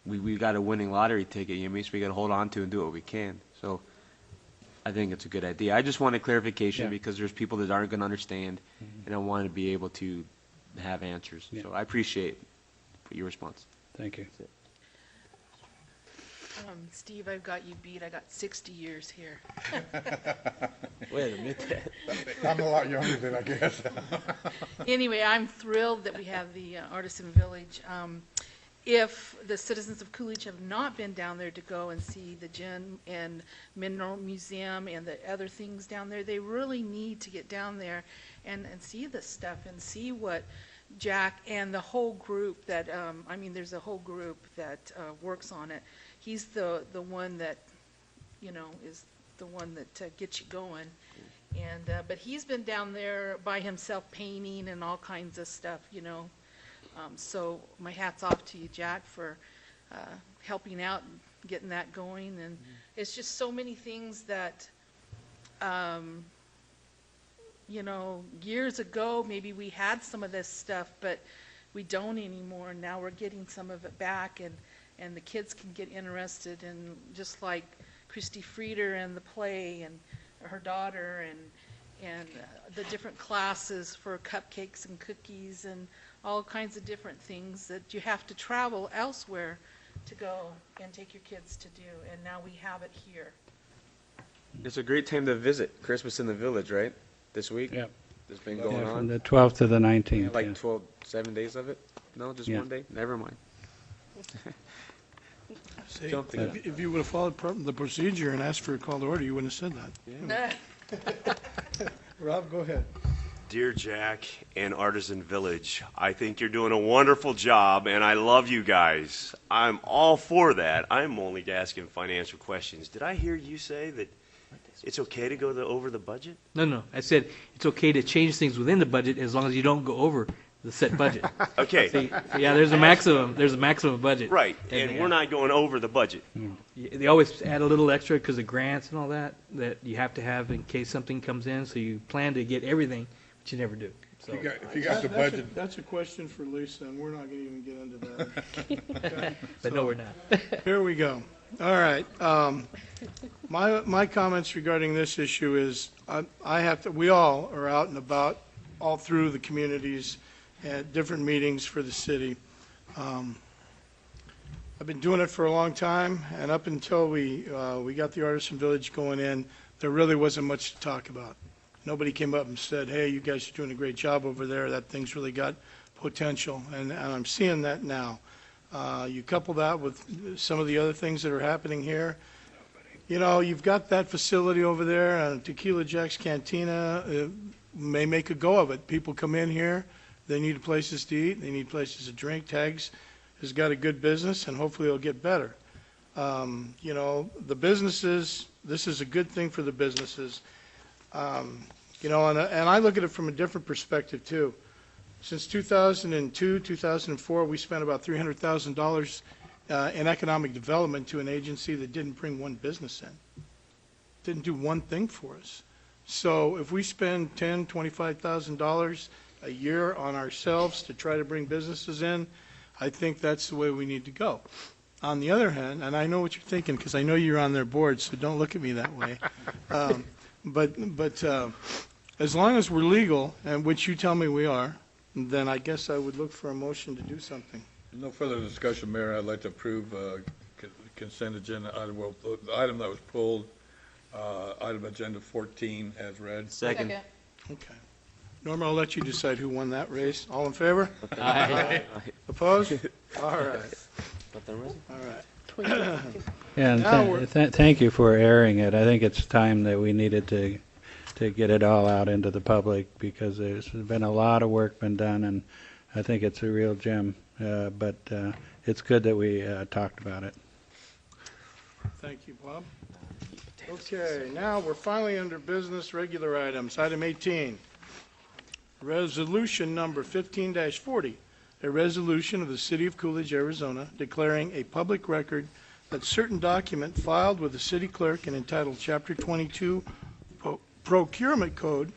we got a winning lottery ticket. So we got to hold on to and do what we can. So I think it's a good idea. I just wanted clarification Yeah. because there's people that aren't going to understand, and I want to be able to have answers. Yeah. So I appreciate your response. Thank you. Steve, I've got you beat. I got 60 years here. Wait a minute. I'm a lot younger than I guess. Anyway, I'm thrilled that we have the Artisan Village. If the citizens of Coolidge have not been down there to go and see the Gin and Mineral Museum and the other things down there, they really need to get down there and see this stuff and see what Jack and the whole group that, I mean, there's a whole group that works on it. He's the one that, you know, is the one that gets you going. And but he's been down there by himself painting and all kinds of stuff, you know. So my hat's off to you, Jack, for helping out and getting that going. And it's just so many things that, you know, years ago maybe we had some of this stuff, but we don't anymore. Now we're getting some of it back, and the kids can get interested in, just like Christy Frieder and the play and her daughter and the different classes for cupcakes and cookies and all kinds of different things that you have to travel elsewhere to go and take your kids to do, and now we have it here. It's a great time to visit Christmas in the Village, right? This week? Yeah. It's been going Yeah, on. from the 12th to the 19th. Like yeah. 7 days of it? No, just Yeah. one day? Never mind. See, Jump the gun. if you would have followed the procedure and asked for a call to order, you wouldn't have said that. Rob, go ahead. Dear Jack and Artisan Village, I think you're doing a wonderful job, and I love you guys. I'm all for that. I'm only asking financial questions. Did I hear you say that it's okay to go over the budget? No, I said it's okay to change things within the budget as long as you don't go over the set budget. Okay. See, yeah, there's a maximum budget. Right, and we're not going over the budget. They always add a little extra because of grants and all that you have to have in case something comes in, so you plan to get everything, but you never do. So. If you got the budget. That's a question for Lisa, and we're not going to even get into that. Okay? But no, we're not. Here we go. All right. My comments regarding this issue is we all are out and about all through the communities at different meetings for the city. I've been doing it for a long time, and up until we got the Artisan Village going in, there really wasn't much to talk about. Nobody came up and said, hey, you guys are doing a great job over there. That thing's really got potential, and I'm seeing that now. You couple that with some of the other things that are happening here. You know, you've got that facility over there, Tequila Jack's Cantina may make a go of it. People come in here, they need places to eat, they need places to drink. Tags has got a good business, and hopefully it'll get better. You know, the businesses, this is a good thing for the businesses. You know, and I look at it from a different perspective, too. Since 2002, 2004, we spent about $300,000 in economic development to an agency that didn't bring one business in. Didn't do one thing for us. So if we spend $10,000, $25,000 a year on ourselves to try to bring businesses in, I think that's the way we need to go. On the other hand, and I know what you're thinking because I know you're on their board, so don't look at me that way. But as long as we're legal, and which you tell me we are, then I guess I would look for a motion to do something. No further discussion, Mayor. I'd like to approve consent agenda item, well, the item that was pulled, item agenda 14 as read. Second. Okay. Norma, I'll let you decide who won that race. All in favor? Aye. Opposed? All right. All right. And Now we're- thank you for airing it. I think it's time that we needed to get it all out into the public because there's been a lot of work been done, and I think it's a real gem. But it's good that we talked about it. Thank you, Bob. Okay, now we're finally under business regular items. Item 18, resolution number 15-40, a resolution of the City of Coolidge, Arizona, declaring a public record that certain document filed with the city clerk and entitled Chapter 22 Procurement Code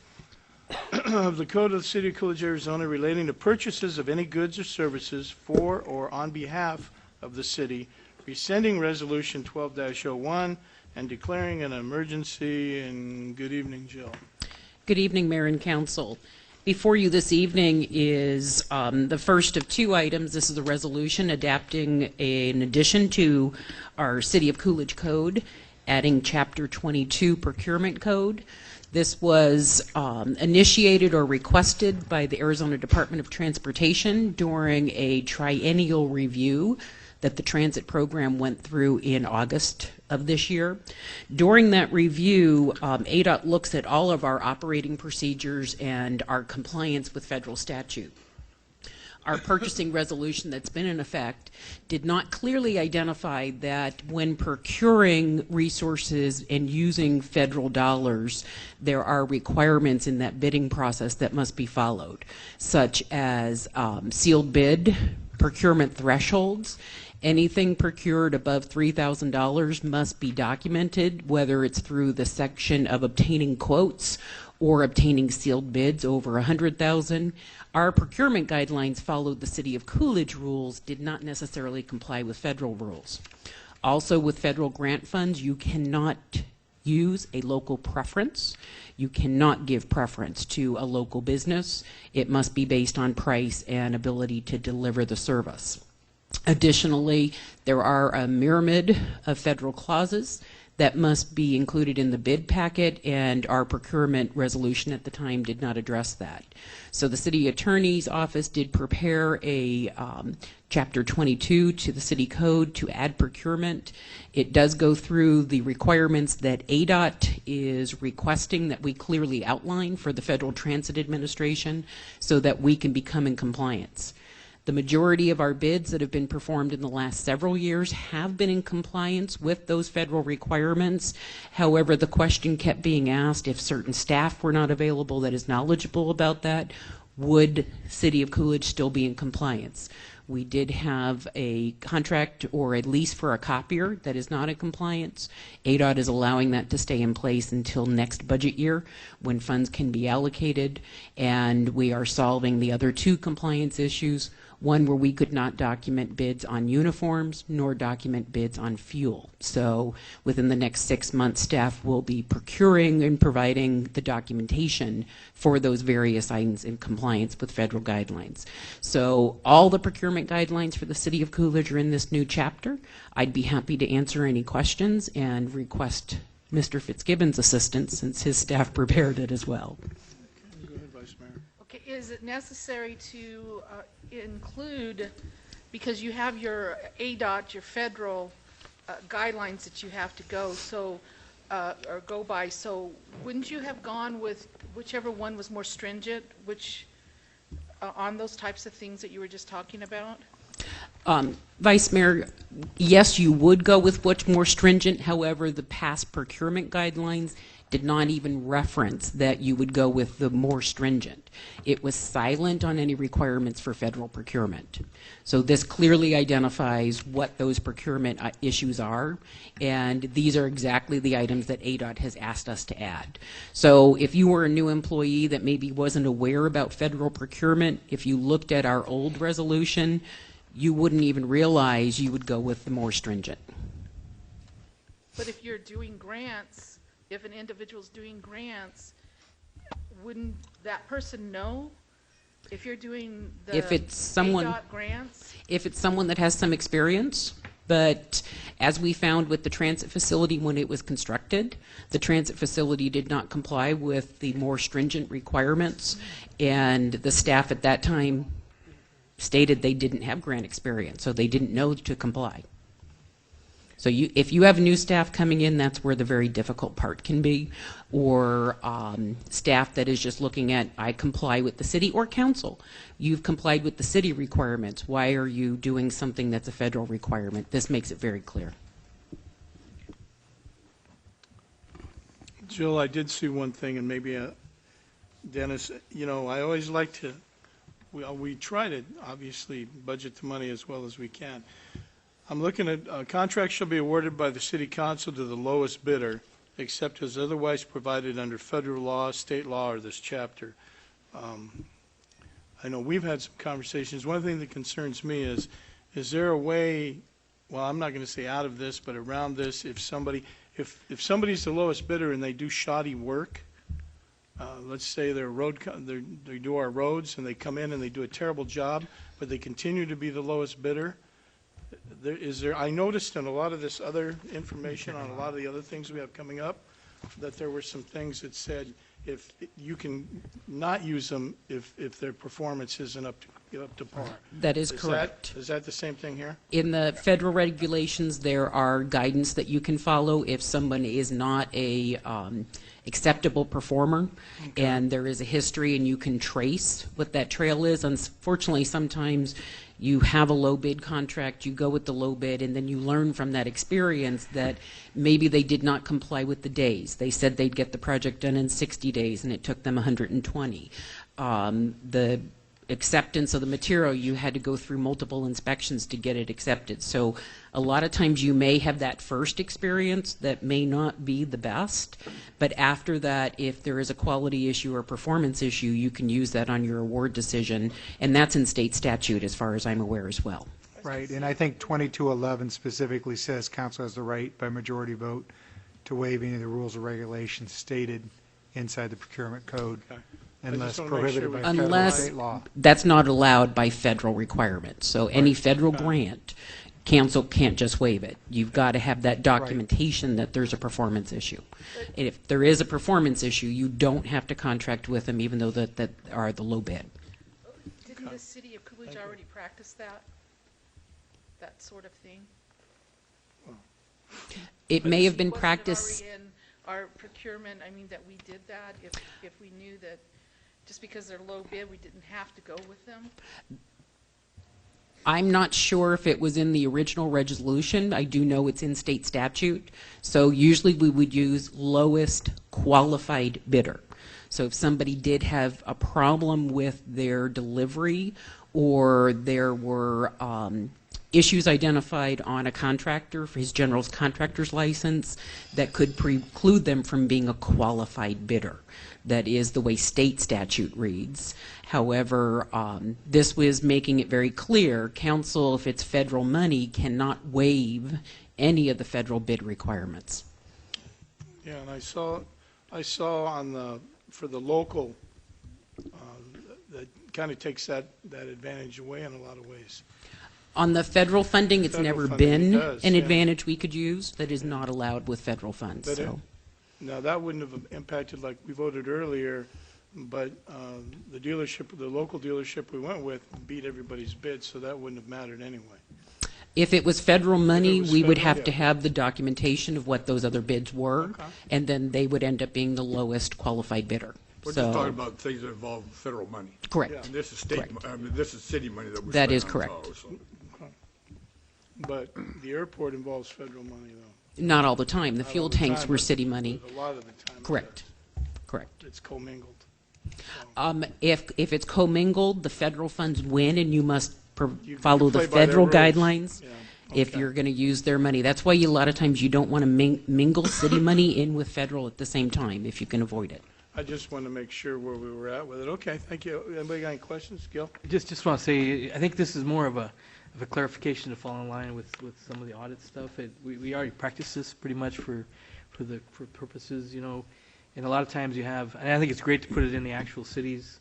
of the Code of the City of Coolidge, Arizona, relating to purchases of any goods or services for or on behalf of the city, rescinding Resolution 12-01 and declaring an emergency. And good evening, Jill. Good evening, Mayor and Council. Before you this evening is the first of two items. This is a resolution adapting an addition to our City of Coolidge Code, adding Chapter 22 Procurement Code. This was initiated or requested by the Arizona Department of Transportation during a triennial review that the transit program went through in August of this year. During that review, ADOT looks at all of our operating procedures and our compliance with federal statute. Our purchasing resolution that's been in effect did not clearly identify that when procuring resources and using federal dollars, there are requirements in that bidding process that must be followed, such as sealed bid, procurement thresholds. Anything procured above $3,000 must be documented, whether it's through the section of obtaining quotes or obtaining sealed bids over $100,000. Our procurement guidelines followed the City of Coolidge rules, did not necessarily comply with federal rules. Also, with federal grant funds, you cannot use a local preference. You cannot give preference to a local business. It must be based on price and ability to deliver the service. Additionally, there are a myriad of federal clauses that must be included in the bid packet, and our procurement resolution at the time did not address that. So the city attorney's office did prepare a Chapter 22 to the city code to add procurement. It does go through the requirements that ADOT is requesting that we clearly outline for the Federal Transit Administration so that we can become in compliance. The majority of our bids that have been performed in the last several years have been in compliance with those federal requirements. However, the question kept being asked, if certain staff were not available that is knowledgeable about that, would City of Coolidge still be in compliance? We did have a contract or a lease for a copier that is not in compliance. ADOT is allowing that to stay in place until next budget year when funds can be allocated, and we are solving the other two compliance issues. One where we could not document bids on uniforms nor document bids on fuel. So within the next 6 months, staff will be procuring and providing the documentation for those various items in compliance with federal guidelines. So all the procurement guidelines for the City of Coolidge are in this new chapter. I'd be happy to answer any questions and request Mr. Fitzgibbon's assistance since his staff prepared it as well. Go ahead, Vice Mayor. Okay, is it necessary to include, because you have your ADOT, your federal guidelines that you have to go by, so wouldn't you have gone with whichever one was more stringent, on those types of things that you were just talking about? Vice Mayor, yes, you would go with what's more stringent. However, the past procurement guidelines did not even reference that you would go with the more stringent. It was silent on any requirements for federal procurement. So this clearly identifies what those procurement issues are, and these are exactly the items that ADOT has asked us to add. So if you were a new employee that maybe wasn't aware about federal procurement, if you looked at our old resolution, you wouldn't even realize you would go with the more stringent. But if you're doing grants, if an individual's doing grants, wouldn't that person know if you're doing the ADOT grants? If it's someone that has some experience, but as we found with the transit facility when it was constructed, the transit facility did not comply with the more stringent requirements, and the staff at that time stated they didn't have grant experience, so they didn't know to comply. So if you have new staff coming in, that's where the very difficult part can be, or staff that is just looking at, I comply with the city or council. You've complied with the city requirements. Why are you doing something that's a federal requirement? This makes it very clear. Jill, I did see one thing, and maybe Dennis, I always like to, we try to obviously budget the money as well as we can. I'm looking at contracts shall be awarded by the city council to the lowest bidder, except as otherwise provided under federal law, state law, or this chapter. I know we've had some conversations. One thing that concerns me is there a way, well, I'm not going to say out of this, but around this, if if somebody's the lowest bidder and they do shoddy work, let's say they do our roads and they come in and they do a terrible job, but they continue to be the lowest bidder, I noticed in a lot of this other information on a lot of the other things we have coming up, that there were some things that said if you can not use them if their performance isn't up to par. That is correct. Is that the same thing here? In the federal regulations, there are guidance that you can follow if someone is not a acceptable performer, and there is a history and you can trace what that trail is. Unfortunately, sometimes you have a low bid contract, you go with the low bid, and then you learn from that experience that maybe they did not comply with the days. They said they'd get the project done in 60 days and it took them 120. The acceptance of the material, you had to go through multiple inspections to get it accepted. So a lot of times you may have that first experience that may not be the best, but after that, if there is a quality issue or performance issue, you can use that on your award decision, and that's in state statute as far as I'm aware as well. Right, and I think 2211 specifically says council has the right by majority vote to waive any of the rules or regulations stated inside the procurement code. Unless prohibited by federal or state law. That's not allowed by federal requirements. So any federal grant, council can't just waive it. You've got to have that documentation that there's a performance issue. And if there is a performance issue, you don't have to contract with them, even though that are the low bid. Didn't the city of Coolidge already practice that sort of thing? It may have been practiced. In our procurement, I mean, that we did that if we knew that just because they're low bid, we didn't have to go with them? I'm not sure if it was in the original resolution. I do know it's in state statute. So usually we would use lowest qualified bidder. So if somebody did have a problem with their delivery, or there were issues identified on a contractor for his general contractor's license that could preclude them from being a qualified bidder. That is the way state statute reads. However, this was making it very clear, council, if it's federal money, cannot waive any of the federal bid requirements. Yeah, and I saw for the local, that kind of takes that advantage away in a lot of ways. On the federal funding, it's never funding, been does, an yeah. advantage we could use. That is not allowed with federal funds. So. Now, that wouldn't have impacted like we voted earlier, but the local dealership we went with beat everybody's bid, so that wouldn't have mattered anyway. If it was federal money, we would have yeah. to have the documentation of what those other bids were, and then they would end up being the lowest qualified bidder. We're just talking about things that involve federal money. Correct. And this is state, I mean, this is city money that we're That spending is on correct. Tahoe, so. But the airport involves federal money, though. Not all the time. The Not fuel all the tanks time, were but city money. A lot of the time. Correct. Correct. It's commingled. If it's commingled, the federal funds win, and you must follow the play by their federal rules. guidelines Yeah, if okay. you're going to use their money. That's why a lot of times you don't want to mingle city money in with federal at the same time if you can avoid it. I just want to make sure where we were at with it. Okay, thank you. Anybody got any questions? Gil? Just want to say, I think this is more of a clarification to fall in line with some of the audit stuff. We already practice this pretty much for purposes, you know, and a lot of times you have, and I think it's great to put it in the actual cities,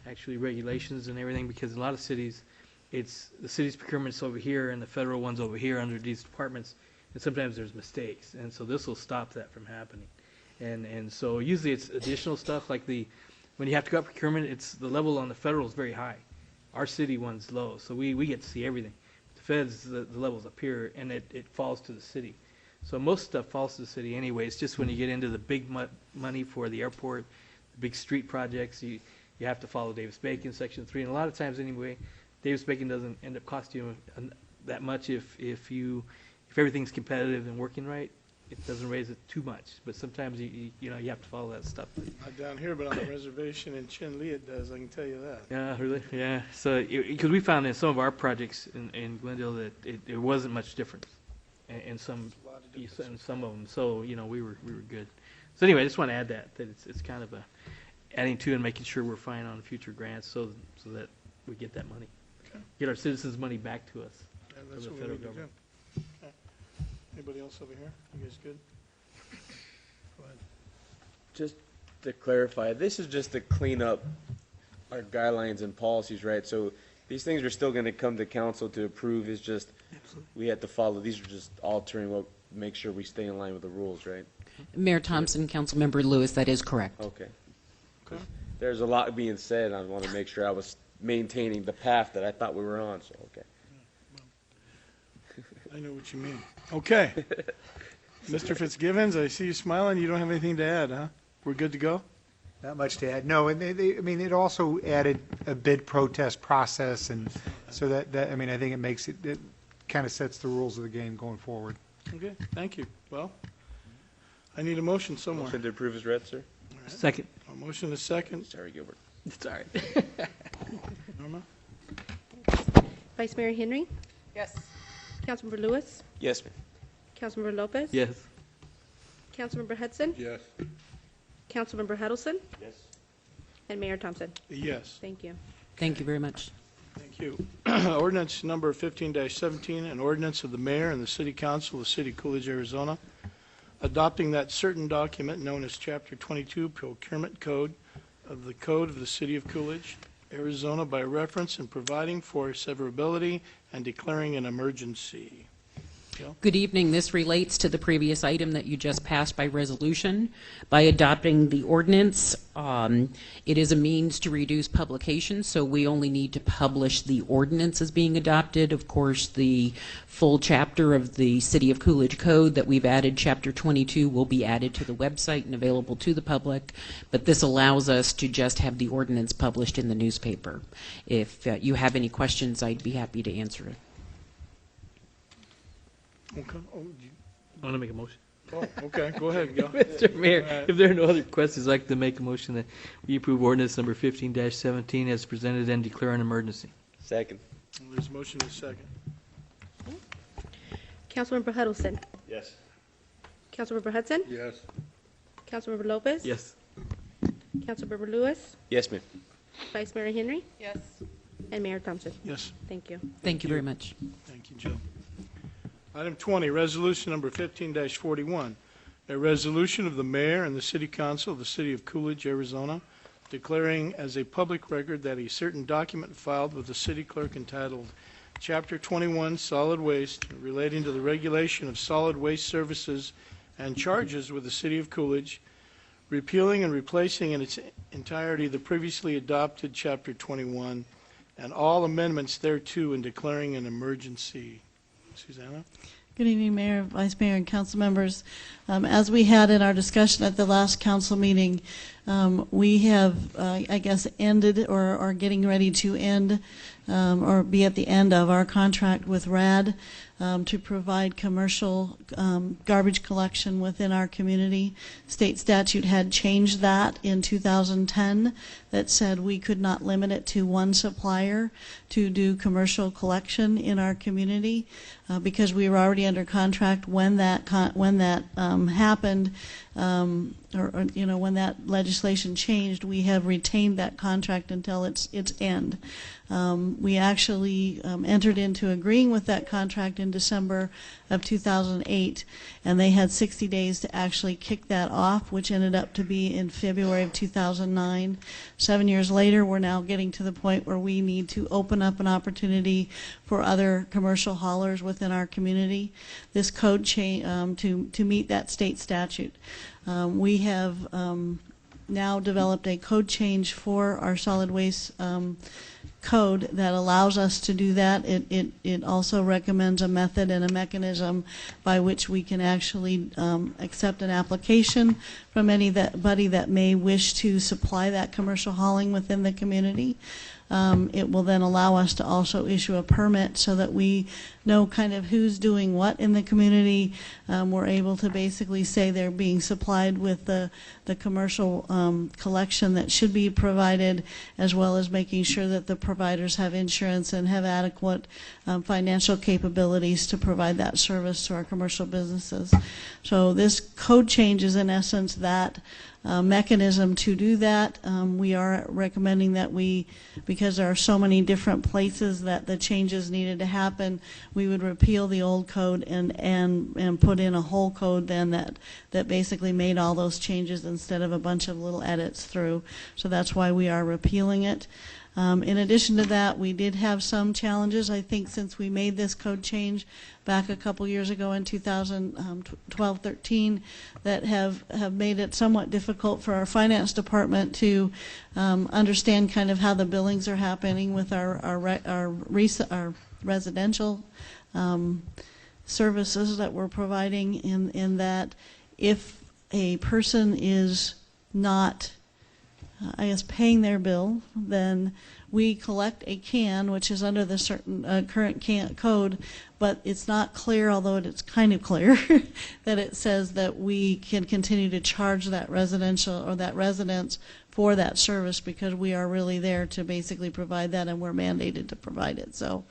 actually regulations and everything, because a lot of cities, it's the city's procurement's over here and the federal one's over here under these departments, and sometimes there's mistakes, and so this will stop that from happening. And so usually it's additional stuff like when you have to go up procurement, it's the level on the federal is very high. Our city one's low, so we get to see everything. The feds, the level's up here, and it falls to the city. So most stuff falls to the city anyway. It's just when you get into the big money for the airport, the big street projects, you have to follow Davis-Bacon, Section 3. And a lot of times anyway, Davis-Bacon doesn't end up costing you that much if everything's competitive and working right. It doesn't raise it too much, but sometimes you have to follow that stuff. Not down here, but on the reservation in Chinle it does, I can tell you that. Yeah, really? Yeah. So, because we found in some of our projects in Glendale that there wasn't much difference in some of them. So, we were good. So anyway, I just want to add that it's kind of adding to and making sure we're fine on future grants so that we get that money. Okay. Get our citizens' money back to us. Yeah, that's what we need to do. Okay. Anybody else over here? You guys good? Just to clarify, this is just to clean up our guidelines and policies, right? So these things are still going to come to council to approve. It's just we have to follow. These are just altering what, make sure we stay in line with the rules, right? Mayor Thompson, Councilmember Lewis, that is correct. Okay. There's a lot being said. I want to make sure I was maintaining the path that I thought we were on, so okay. I know what you mean. Okay. Mr. Fitzgibbons, I see you smiling. You don't have anything to add, huh? We're good to go? Not much to add. No, and I mean, it also added a bid protest process, and so that I mean, I think it kind of sets the rules of the game going forward. Okay, thank you. Well, I need a motion somewhere. Motion to approve is read, sir. Right. Second. A motion is second. Sorry, Gilbert. It's all right. Norma? Vice Mayor Henry, Yes. Councilmember Lewis, Yes, ma'am. Councilmember Lopez. Yes. Councilmember Hudson, Yes. Councilmember Huddleston, Yes. and Mayor Thompson. Yes. Thank you. Thank you very much. Thank you. Ordinance number 15-17, an ordinance of the mayor and the city council of the city of Coolidge, Arizona, adopting that certain document known as Chapter 22 Procurement Code of the city of Coolidge, Arizona, by reference and providing for severability and declaring an emergency. Jill? Good evening. This relates to the previous item that you just passed by resolution. By adopting the ordinance, it is a means to reduce publication, so we only need to publish the ordinance as being adopted. Of course, the full chapter of the City of Coolidge Code that we've added, Chapter 22, will be added to the website and available to the public, but this allows us to just have the ordinance published in the newspaper. If you have any questions, I'd be happy to answer it. Okay. Oh, I want to make a motion. okay. Go ahead. Go. Mr. Mayor, All right. if there are no other questions, I'd like to make a motion that we approve ordinance number 15-17 as presented and declare an emergency. Second. There's a motion and a second. Councilmember Huddleston, Yes. Councilmember Hudson, Yes. Councilmember Lopez. Yes. Councilmember Lewis, Yes, ma'am. Vice Mayor Henry, Yes. and Mayor Thompson. Yes. Thank you. Thank you very much. Thank you, Jill. Item 20, resolution number 15-41, a resolution of the mayor and the city council of the city of Coolidge, Arizona, declaring as a public record that a certain document filed with the city clerk entitled Chapter 21 Solid Waste relating to the regulation of solid waste services and charges with the city of Coolidge, repealing and replacing in its entirety the previously adopted Chapter 21 and all amendments thereto and declaring an emergency. Susanna? Good evening, Mayor, Vice Mayor, and council members. As we had in our discussion at the last council meeting, we have, I guess, ended or are getting ready to end or be at the end of our contract with RAD to provide commercial garbage collection within our community. State statute had changed that in 2010 that said we could not limit it to one supplier to do commercial collection in our community because we were already under contract when that happened. Or you know, when that legislation changed, we have retained that contract until its end. We actually entered into agreeing with that contract in December of 2008, and they had 60 days to actually kick that off, which ended up to be in February of 2009. 7 years later, we're now getting to the point where we need to open up an opportunity for other commercial haulers within our community. This code change to meet that state statute. We have now developed a code change for our solid waste code that allows us to do that. It also recommends a method and a mechanism by which we can actually accept an application from anybody that may wish to supply that commercial hauling within the community. It will then allow us to also issue a permit so that we know kind of who's doing what in the community. We're able to basically say they're being supplied with the commercial collection that should be provided, as well as making sure that the providers have insurance and have adequate financial capabilities to provide that service to our commercial businesses. So this code change is in essence that mechanism to do that. We are recommending that because there are so many different places that the changes needed to happen, we would repeal the old code and put in a whole code then that basically made all those changes instead of a bunch of little edits through. So that's why we are repealing it. In addition to that, we did have some challenges, I think, since we made this code change back a couple years ago in 2012-13 that have made it somewhat difficult for our finance department to understand kind of how the billings are happening with our residential services that we're providing, in that if a person is not paying their bill, then we collect a CAN, which is under the certain current CAN code, but it's not clear, although it's kind of clear, that it says that we can continue to charge that residential or that residence for that service, because we are really there to basically provide that, and we're mandated to provide it. So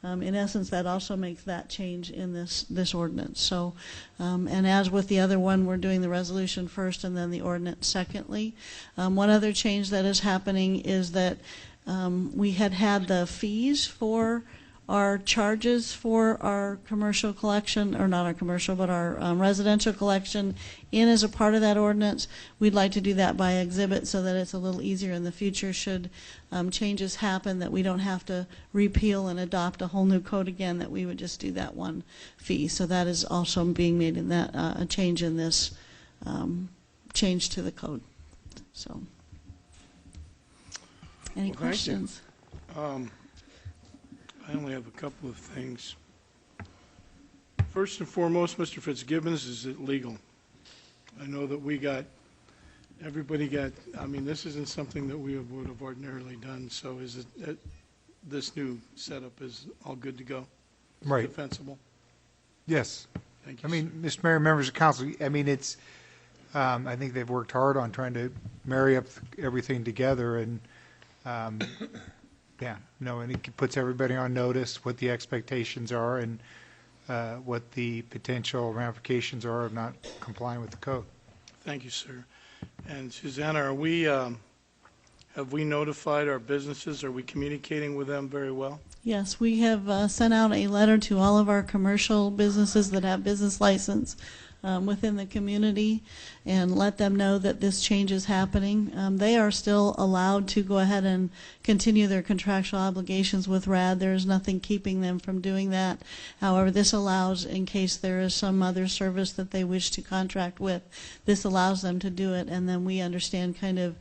in essence, that also makes that change in this ordinance. So, and as with the other one, we're doing the resolution first and then the ordinance secondly. One other change that is happening is that we had the fees for our charges for our commercial collection, or not our commercial, but our residential collection in as a part of that ordinance. We'd like to do that by exhibit so that it's a little easier in the future should changes happen, that we don't have to repeal and adopt a whole new code again, that we would just do that one fee. So that is also being made in that, a change in this change to the code. So, any questions? I only have a couple of things. First and foremost, Mr. Fitzgibbons, is it legal? I know that everybody got, I mean, this isn't something that we would have ordinarily done, so is it, this new setup is all good to go? Right. Defensible? Yes. Thank you, I mean, Mr. Mayor, members of council, I mean, it's, I think they've worked hard on trying to marry up everything together, and yeah, no, and it puts everybody on notice what the expectations are and what the potential ramifications are of not complying with the code. Thank you, sir. And Susanna, have we notified our businesses? Are we communicating with them very well? Yes, we have sent out a letter to all of our commercial businesses that have business license within the community, and let them know that this change is happening. They are still allowed to go ahead and continue their contractual obligations with RAD. There is nothing keeping them from doing that. However, this allows, in case there is some other service that they wish to contract with, this allows them to do it, and then we understand kind of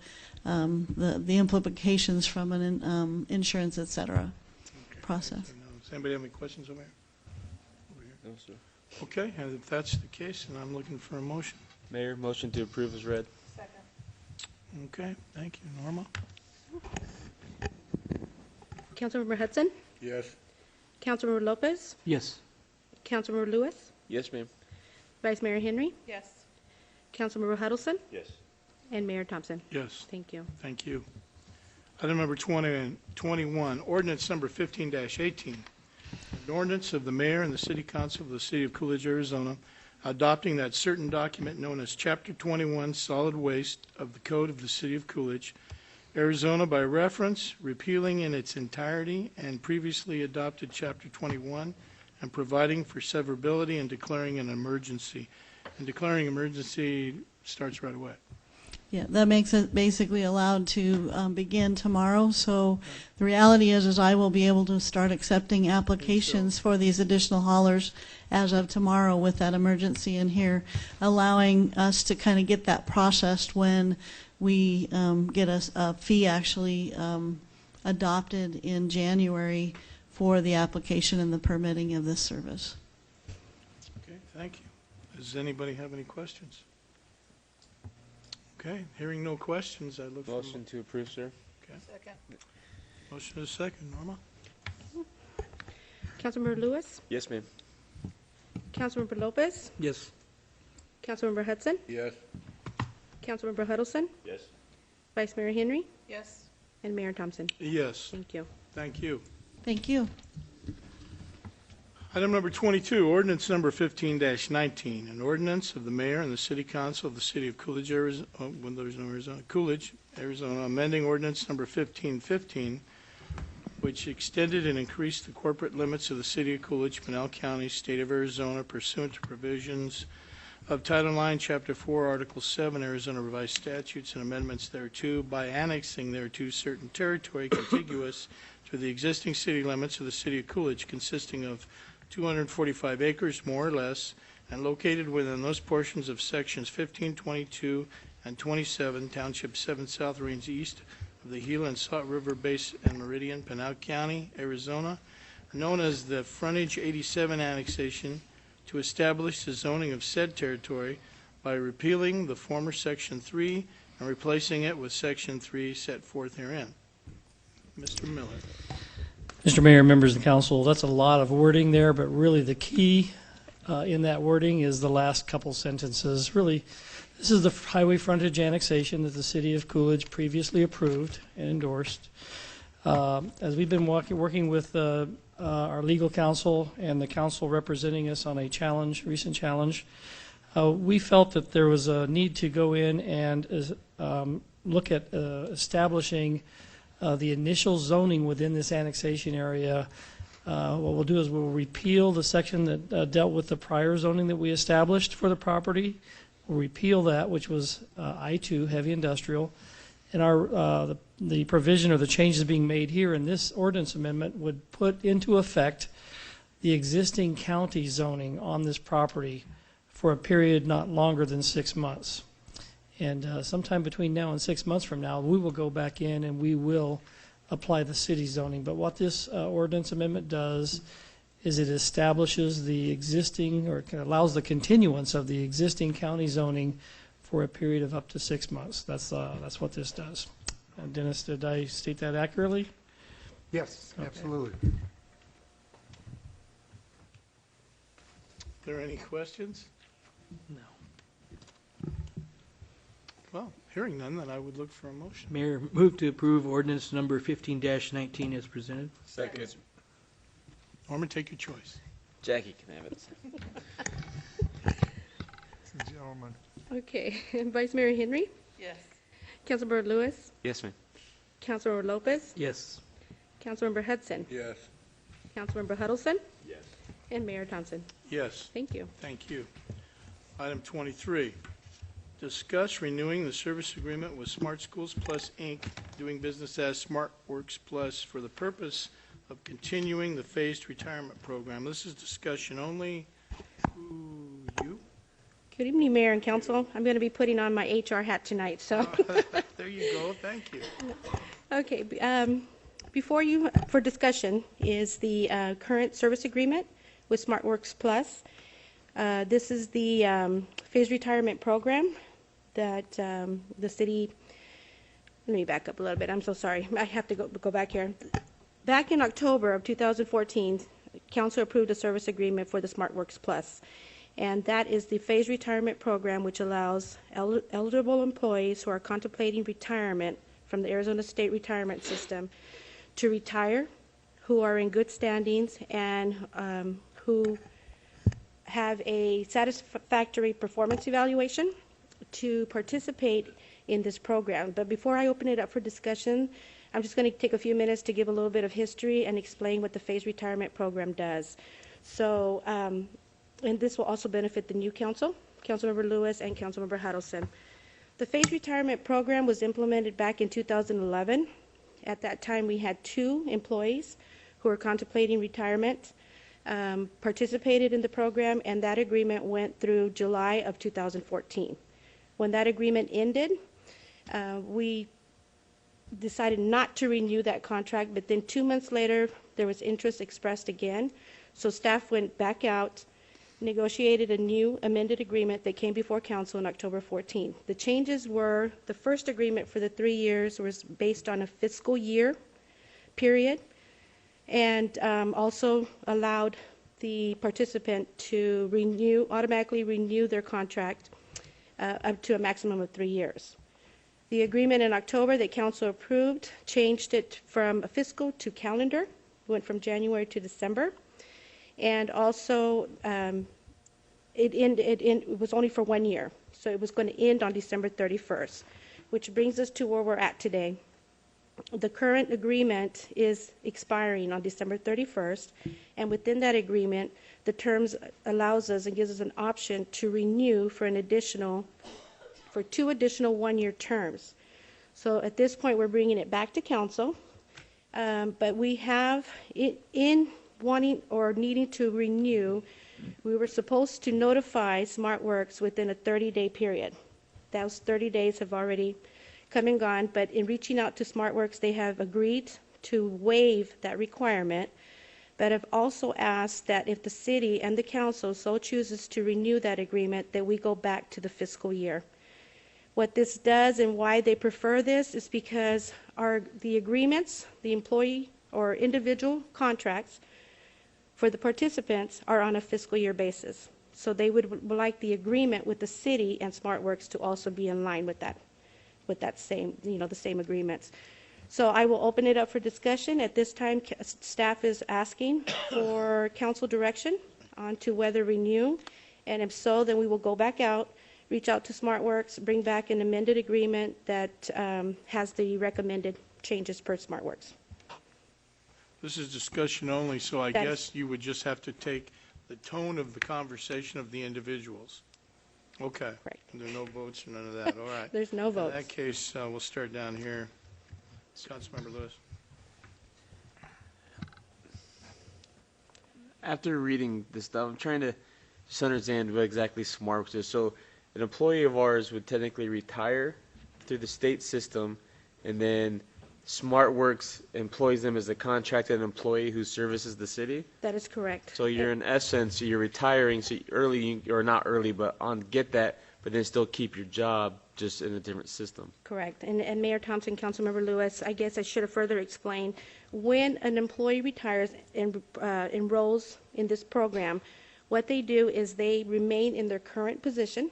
the implications from an insurance, et cetera, process. Does anybody have any questions over here? No, sir. Okay, and if that's the case, then I'm looking for a motion. Mayor, motion to approve is read. Second. Okay, thank you. Norma? Councilmember Hudson? Yes. Councilmember Lopez? Yes. Councilmember Lewis? Yes, ma'am. Vice Mayor Henry? Yes. Councilmember Huddleston? Yes. And Mayor Thompson? Yes. Thank you. Thank you. Item number 20 and 21, ordinance number 15-18. An ordinance of the mayor and the city council of the city of Coolidge, Arizona, adopting that certain document known as Chapter 21 Solid Waste of the Code of the City of Coolidge, Arizona by reference, repealing in its entirety and previously adopted Chapter 21, and providing for severability and declaring an emergency. And declaring emergency starts right away. Yeah, that makes it basically allowed to begin tomorrow. So the reality is I will be able to start accepting applications for these additional haulers as of tomorrow with that emergency in here, allowing us to kind of get that processed when we get a fee actually adopted in January for the application and the permitting of this service. Okay, thank you. Does anybody have any questions? Okay, hearing no questions, I look for... Motion to approve, sir. Okay. Second. Motion is second. Norma? Councilmember Lewis? Yes, ma'am. Councilmember Lopez? Yes. Councilmember Hudson? Yes. Councilmember Huddleston? Yes. Vice Mayor Henry? Yes. And Mayor Thompson? Yes. Thank you. Thank you. Thank you. Item number 22, ordinance number 15-19, an ordinance of the mayor and the city council of the city of Coolidge, Arizona, Coolidge, Arizona, amending ordinance number 1515 which extended and increased the corporate limits of the City of Coolidge, Pinal County, State of Arizona, pursuant to provisions of Title IX, Chapter 4, Article 7, Arizona Revised Statutes and amendments thereto, by annexing thereto certain territory contiguous to the existing city limits of the City of Coolidge, consisting of 245 acres, more or less, and located within those portions of Sections 15, 22, and 27, Township 7 South, Range East of the Gila and Salt River Base and Meridian, Pinal County, Arizona, known as the Frontage 87 Annexation, to establish the zoning of said territory by repealing the former Section 3 and replacing it with Section 3 set forth herein. Mr. Miller. Mr. Mayor, members of the council, that's a lot of wording there, but really the key in that wording is the last couple sentences. Really, this is the highway frontage annexation that the City of Coolidge previously approved and endorsed. As we've been working with our legal counsel and the council representing us on a recent challenge, we felt that there was a need to go in and look at establishing the initial zoning within this annexation area. What we'll do is we'll repeal the section that dealt with the prior zoning that we established for the property. We'll repeal that, which was I-2, heavy industrial. And the provision or the changes being made here in this ordinance amendment would put into effect the existing county zoning on this property for a period not longer than 6 months. And sometime between now and 6 months from now, we will go back in and we will apply the city zoning. But what this ordinance amendment does is it establishes the existing, or allows the continuance of the existing county zoning for a period of up to 6 months. That's what this does. Dennis, did I state that accurately? Yes, Okay. absolutely. Are there any questions? No. Well, hearing none, then I would look for a motion. Mayor, move to approve ordinance number 15-19 as presented. Second. Norman, take your choice. Jackie can have it. Gentlemen. Okay. Vice Mayor Henry? Yes. Councilmember Lewis? Yes, ma'am. Councilmember Lopez? Yes. Councilmember Hudson? Yes. Councilmember Huddleston? Yes. And Mayor Thompson. Yes. Thank you. Thank you. Item 23, discuss renewing the service agreement with Smart Schools Plus, Inc., doing business as SmartWorks Plus, for the purpose of continuing the phased retirement program. This is discussion only. You? Good evening, Mayor and Council. I'm going to be putting on my HR hat tonight, so. There you go. Thank you. Okay. Before you, for discussion, is the current service agreement with SmartWorks Plus. This is the phased retirement program that the city, let me back up a little bit. I'm so sorry. I have to go back here. Back in October of 2014, Council approved a service agreement for the SmartWorks Plus. And that is the phased retirement program which allows eligible employees who are contemplating retirement from the Arizona State Retirement System to retire, who are in good standings, and who have a satisfactory performance evaluation to participate in this program. But before I open it up for discussion, I'm just going to take a few minutes to give a little bit of history and explain what the phased retirement program does. So, and this will also benefit the new council, Councilmember Lewis and Councilmember Huddleston. The phased retirement program was implemented back in 2011. At that time, we had 2 employees who were contemplating retirement, participated in the program, and that agreement went through July of 2014. When that agreement ended, we decided not to renew that contract, but then 2 months later, there was interest expressed again. So staff went back out, negotiated a new amended agreement that came before council on October 14. The changes were, the first agreement for the 3 years was based on a fiscal year period, and also allowed the participant to automatically renew their contract up to a maximum of 3 years. The agreement in October that council approved changed it from a fiscal to calendar, went from January to December. And also, it was only for 1 year, so it was going to end on December 31st, which brings us to where we're at today. the current agreement is expiring on December 31st, and within that agreement, the terms allows us and gives us an option to renew for two additional one-year terms. So at this point, we're bringing it back to council, but we have, in wanting or needing to renew, we were supposed to notify SmartWorks within a 30-day period. Those 30 days have already come and gone, but in reaching out to SmartWorks, they have agreed to waive that requirement, but have also asked that if the city and the council so chooses to renew that agreement, that we go back to the fiscal year. What this does and why they prefer this is because the agreements, the employee or individual contracts for the participants are on a fiscal year basis. So they would like the agreement with the city and SmartWorks to also be in line with that same, the same agreements. So I will open it up for discussion. At this time, staff is asking for council direction on to whether renew, and if so, then we will go back out, reach out to SmartWorks, bring back an amended agreement that has the recommended changes per SmartWorks. This is discussion only, so I That guess you would just have to take the tone of the conversation of the individuals. Okay. Right. There are no votes or none of that. All right. There's no votes. In that case, we'll start down here. Councilmember Lewis. After reading this stuff, I'm trying to just understand what exactly SmartWorks is. So an employee of ours would technically retire through the state system, and then SmartWorks employs them as a contracted employee who services the city? That is correct. So you're in essence, you're retiring so early, or not early, but get that, but then still keep your job just in a different system. Correct. And Mayor Thompson, Councilmember Lewis, I guess I should have further explained, when an employee retires and enrolls in this program, what they do is they remain in their current position,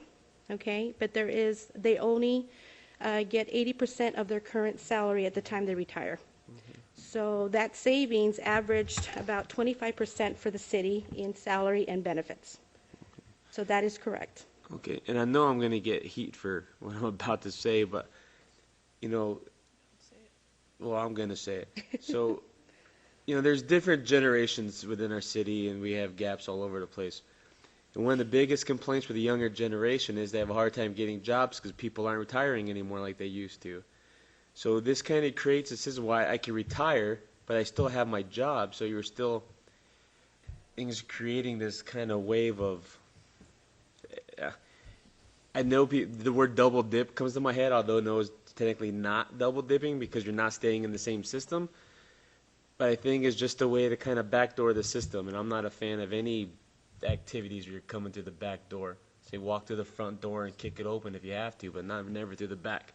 okay, but they only get 80% of their current salary at the time they retire. So that savings averaged about 25% for the city in salary and benefits. So that is correct. Okay, and I know I'm going to get heat for what I'm about to say, but, well, I'm going to say it. So, there's different generations within our city, and we have gaps all over the place. And one of the biggest complaints for the younger generation is they have a hard time getting jobs because people aren't retiring anymore like they used to. So this kind of creates a system why I can retire, but I still have my job. So you're still things creating this kind of wave of. I know the word double dip comes to my head, although no, it's technically not double dipping because you're not staying in the same system. But I think it's just a way to kind of backdoor the system, and I'm not a fan of any activities where you're coming through the back door. Say walk through the front door and kick it open if you have to, but never through the back.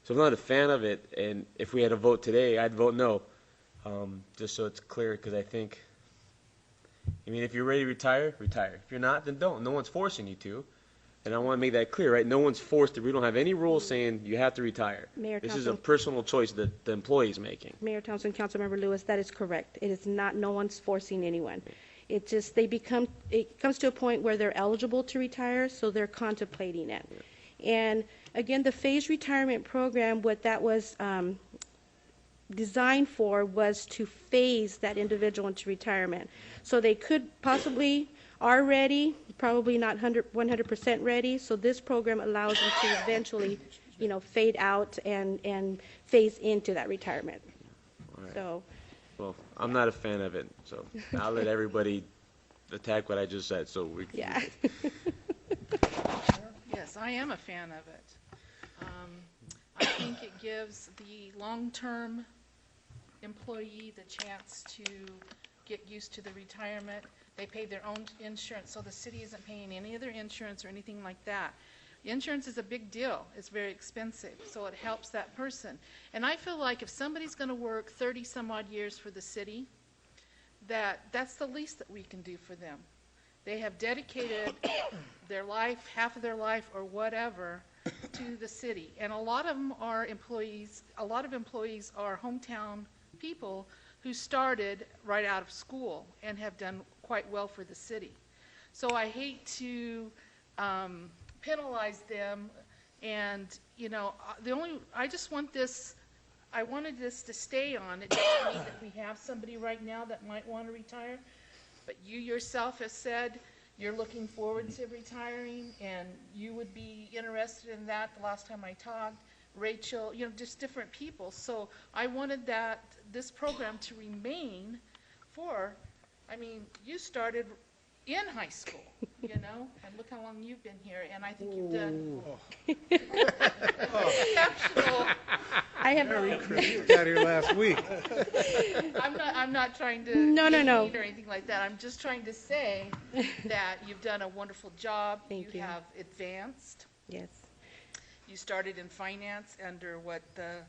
So I'm not a fan of it, and if we had a vote today, I'd vote no, just so it's clear, because I think, if you're ready to retire, retire. If you're not, then don't. No one's forcing you to, and I want to make that clear, right? No one's forced to. We don't have any rules saying you have to retire. This is a personal choice that the employee is making. Mayor Thompson, Councilmember Lewis, that is correct. It is not, no one's forcing anyone. It just, it comes to a point where they're eligible to retire, so they're contemplating it. And again, the phased retirement program, what that was designed for was to phase that individual into retirement. So they could possibly are ready, probably not 100% ready, so this program allows them to eventually, fade out and phase into that retirement. All right. So. Well, I'm not a fan of it, so I'll let everybody attack what I just said. So we. Yeah. Yes, I am a fan of it. I think it gives the long-term employee the chance to get used to the retirement. They pay their own insurance, so the city isn't paying any of their insurance or anything like that. Insurance is a big deal. It's very expensive, so it helps that person. And I feel like if somebody's going to work 30 some odd years for the city, that's the least that we can do for them. They have dedicated their life, half of their life or whatever, to the city. And a lot of them are employees. A lot of employees are hometown people who started right out of school and have done quite well for the city. So I hate to penalize them, and I just want this I wanted this to stay on. It doesn't mean that we have somebody right now that might want to retire, but you yourself have said you're looking forward to retiring, and you would be interested in that the last time I talked. Rachel, just different people. So I wanted this program to remain you started in high school, and look how long you've been here, and I think you've done exceptional. I have got here last week. I'm not trying to No. or anything like that. I'm just trying to say that you've done a wonderful job. Thank you. Have advanced. Yes. You started in finance under the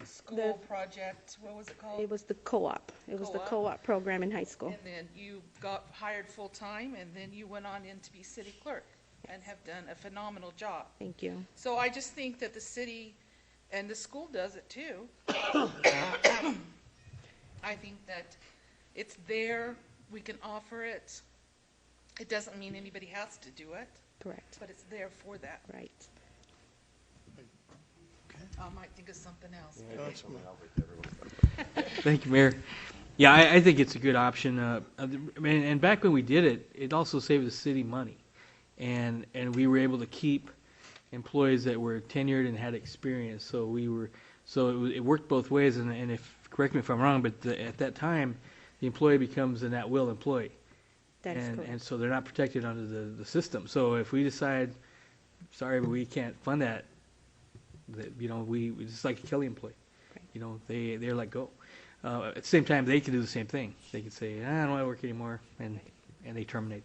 school project, what was it called? It was the co-op. It was the co-op program in high school. And then you got hired full-time, and then you went on in to be city clerk and have done a phenomenal job. Thank you. So I just think that the city and the school does it too. I think that it's there, we can offer it. It doesn't mean anybody has to do it. Correct. But it's there for that. Right. I might think of something else. Thank you, Mayor. Yeah, I think it's a good option. And back when we did it, it also saved the city money. And we were able to keep employees that were tenured and had experience. So it worked both ways. And correct me if I'm wrong, but at that time, the employee becomes an at-will employee. That is correct. And so they're not protected under the system. So if we decide, sorry, but we can't fund that, we just like a Kelly employee. Right. They're let go. At the same time, they can do the same thing. They can say, I don't want to work anymore, and they terminate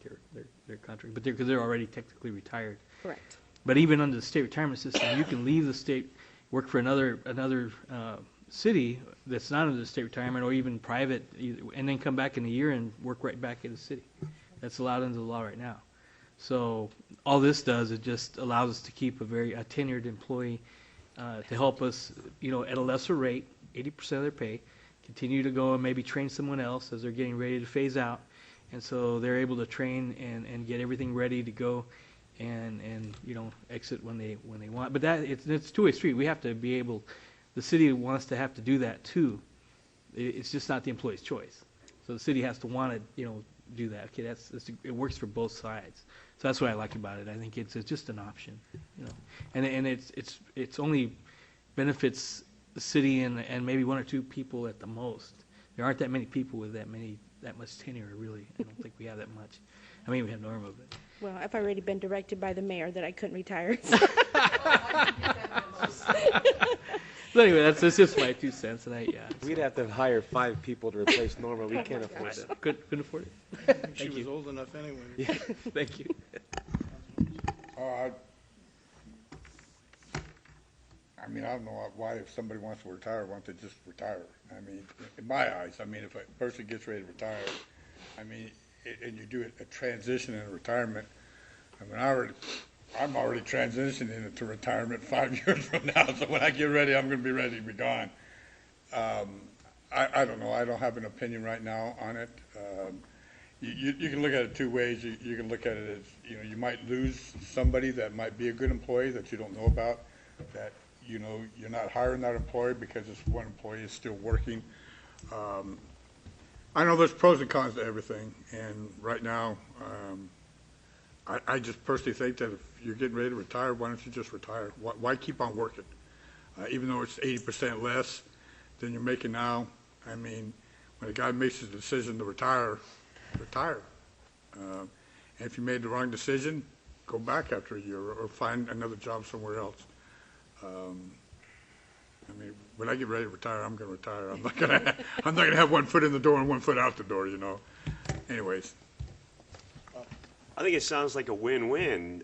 their contract. But because they're already technically retired. Correct. But even under the state retirement system, you can leave the state, work for another city that's not under the state retirement or even private, and then come back in a year and work right back in the city. That's allowed under the law right now. So all this does, it just allows us to keep a tenured employee to help us, at a lesser rate, 80% of their pay, continue to go and maybe train someone else as they're getting ready to phase out. And so they're able to train and get everything ready to go and exit when they want. But it's a two-way street. We have to be able, the city wants to have to do that too. It's just not the employee's choice. So the city has to want to, do that. Okay, it works for both sides. So that's what I like about it. I think it's just an option, and it's only benefits the city and maybe one or two people at the most. There aren't that many people with that much tenure, really. I don't think we have that much. I mean, we have Norma, but. Well, I've already been directed by the mayor that I couldn't retire. But anyway, that's just my 2 cents, and We'd have to hire 5 people to replace Norma. We can't afford it. Couldn't afford it. She was old enough anyway. Yeah, thank you. I don't know why if somebody wants to retire, why don't they just retire? In my eyes, if a person gets ready to retire, and you do a transition in retirement, I'm already transitioning into retirement 5 years from now, so when I get ready, I'm going to be ready to be gone. I don't know. I don't have an opinion right now on it. You can look at it two ways. You can look at it as, you might lose somebody that might be a good employee that you don't know about, that, you're not hiring that employee because this one employee is still working. I know there's pros and cons to everything, and right now, I just personally think that if you're getting ready to retire, why don't you just retire? Why keep on working? Even though it's 80% less than you're making now, when a guy makes his decision to retire. And if you made the wrong decision, go back after a year or find another job somewhere else. When I get ready to retire, I'm going to retire. I'm not going to have one foot in the door and one foot out the door, Anyways. I think it sounds like a win-win.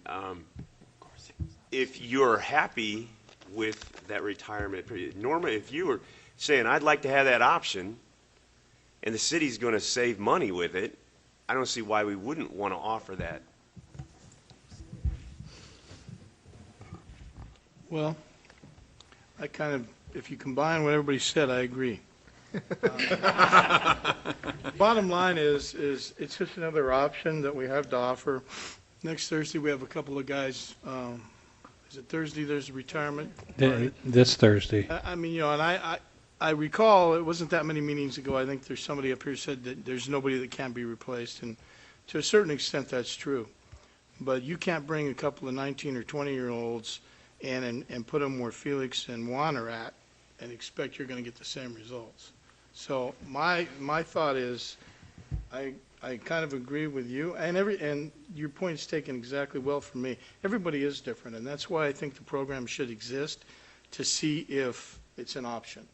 If you're happy with that retirement period. Norma, if you were saying, I'd like to have that option, and the city's going to save money with it, I don't see why we wouldn't want to offer that. Well, if you combine what everybody said, I agree. Bottom line is it's just another option that we have to offer. Next Thursday, we have a couple of guys is it Thursday, there's a retirement? This Thursday. I mean, you know, and I recall, it wasn't that many meetings ago, I think there's somebody up here said that there's nobody that can't be replaced, and to a certain extent, that's true. But you can't bring a couple of 19 or 20-year-olds in and put them where Felix and Juan are at and expect you're going to get the same results. So my thought is, I kind of agree with you, and your point's taken exactly well from me. Everybody is different, and that's why I think the program should exist, to see if it's an option.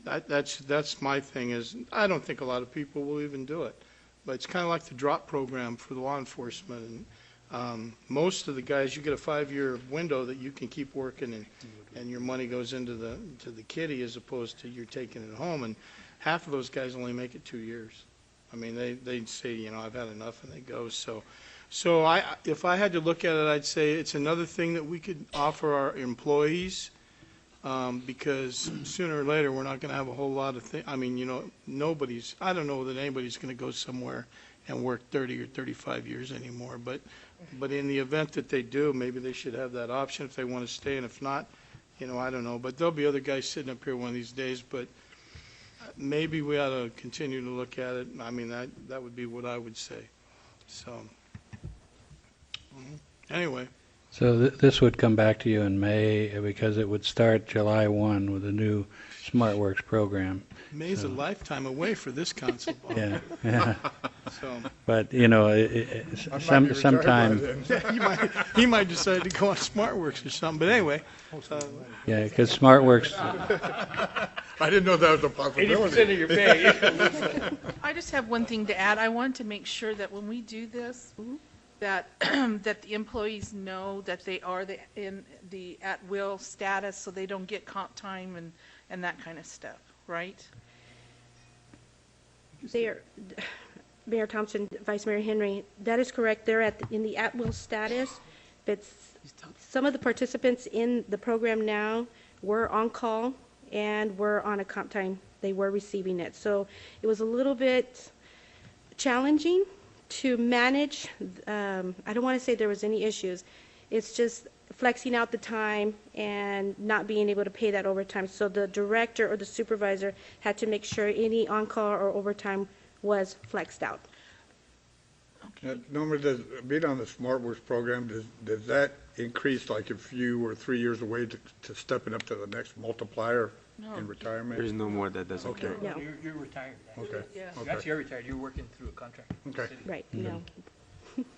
That's my thing, is I don't think a lot of people will even do it. But it's kind of like the drop program for the law enforcement. And most of the guys, you get a 5-year window that you can keep working, and your money goes into the kitty as opposed to you're taking it home. And half of those guys only make it 2 years. I mean, they say, you know, I've had enough, and they go. So if I had to look at it, I'd say it's another thing that we could offer our employees, because sooner or later we're not going to have a whole lot of things. I mean, you know, I don't know that anybody's going to go somewhere and work 30 or 35 years anymore. But in the event that they do, maybe they should have that option if they want to stay. And if not, you know, I don't know. But there'll be other guys sitting up here one of these days. But maybe we ought to continue to look at it. I mean, that would be what I would say. So, anyway. So this would come back to you in May, because it would start July 1 with a new SmartWorks program. May's a lifetime away for this council. Yeah, yeah. So. But, you know, sometime. He might decide to go on SmartWorks or something, but anyway. Yeah, because SmartWorks. I didn't know that was a possibility. 80% of your pay. I just have one thing to add. I want to make sure that when we do this, that that the employees know that they are in the at-will status, so they don't get comp time and that kind of stuff, right? Mayor Thompson, Vice Mayor Henry, that is correct. They're in the at-will status, but some of the participants in the program now were on call and were on a comp time. They were receiving it. So it was a little bit challenging to manage. I don't want to say there was any issues. It's just flexing out the time and not being able to pay that overtime. So the director or the supervisor had to make sure any on-call or overtime was flexed out. Norma, being on the SmartWorks program, does that increase, like if you were 3 years away to stepping up to the next multiplier in retirement? There's no more that doesn't count. No. You're retired. Okay. Yeah. Okay. Actually, you're retired. You're working through a contract. Okay. Right, no.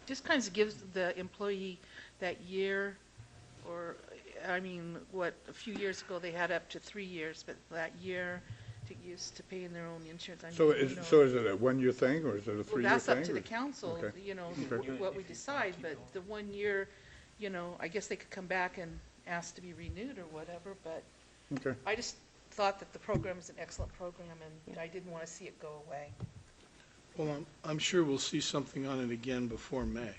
Just kind of gives the employee that year, or, I mean, a few years ago they had up to 3 years, but that year to get used to paying their own insurance. I mean, So is it a 1-year thing, or is it a 3-year thing? Well, that's up to the council, Okay. you know, Okay. what we decide, but the 1 year, you know, I guess they could come back and ask to be renewed or whatever, but Okay. I just thought that the program is an excellent program, and I didn't want to see it go away. Well, I'm sure we'll see something on it again before May.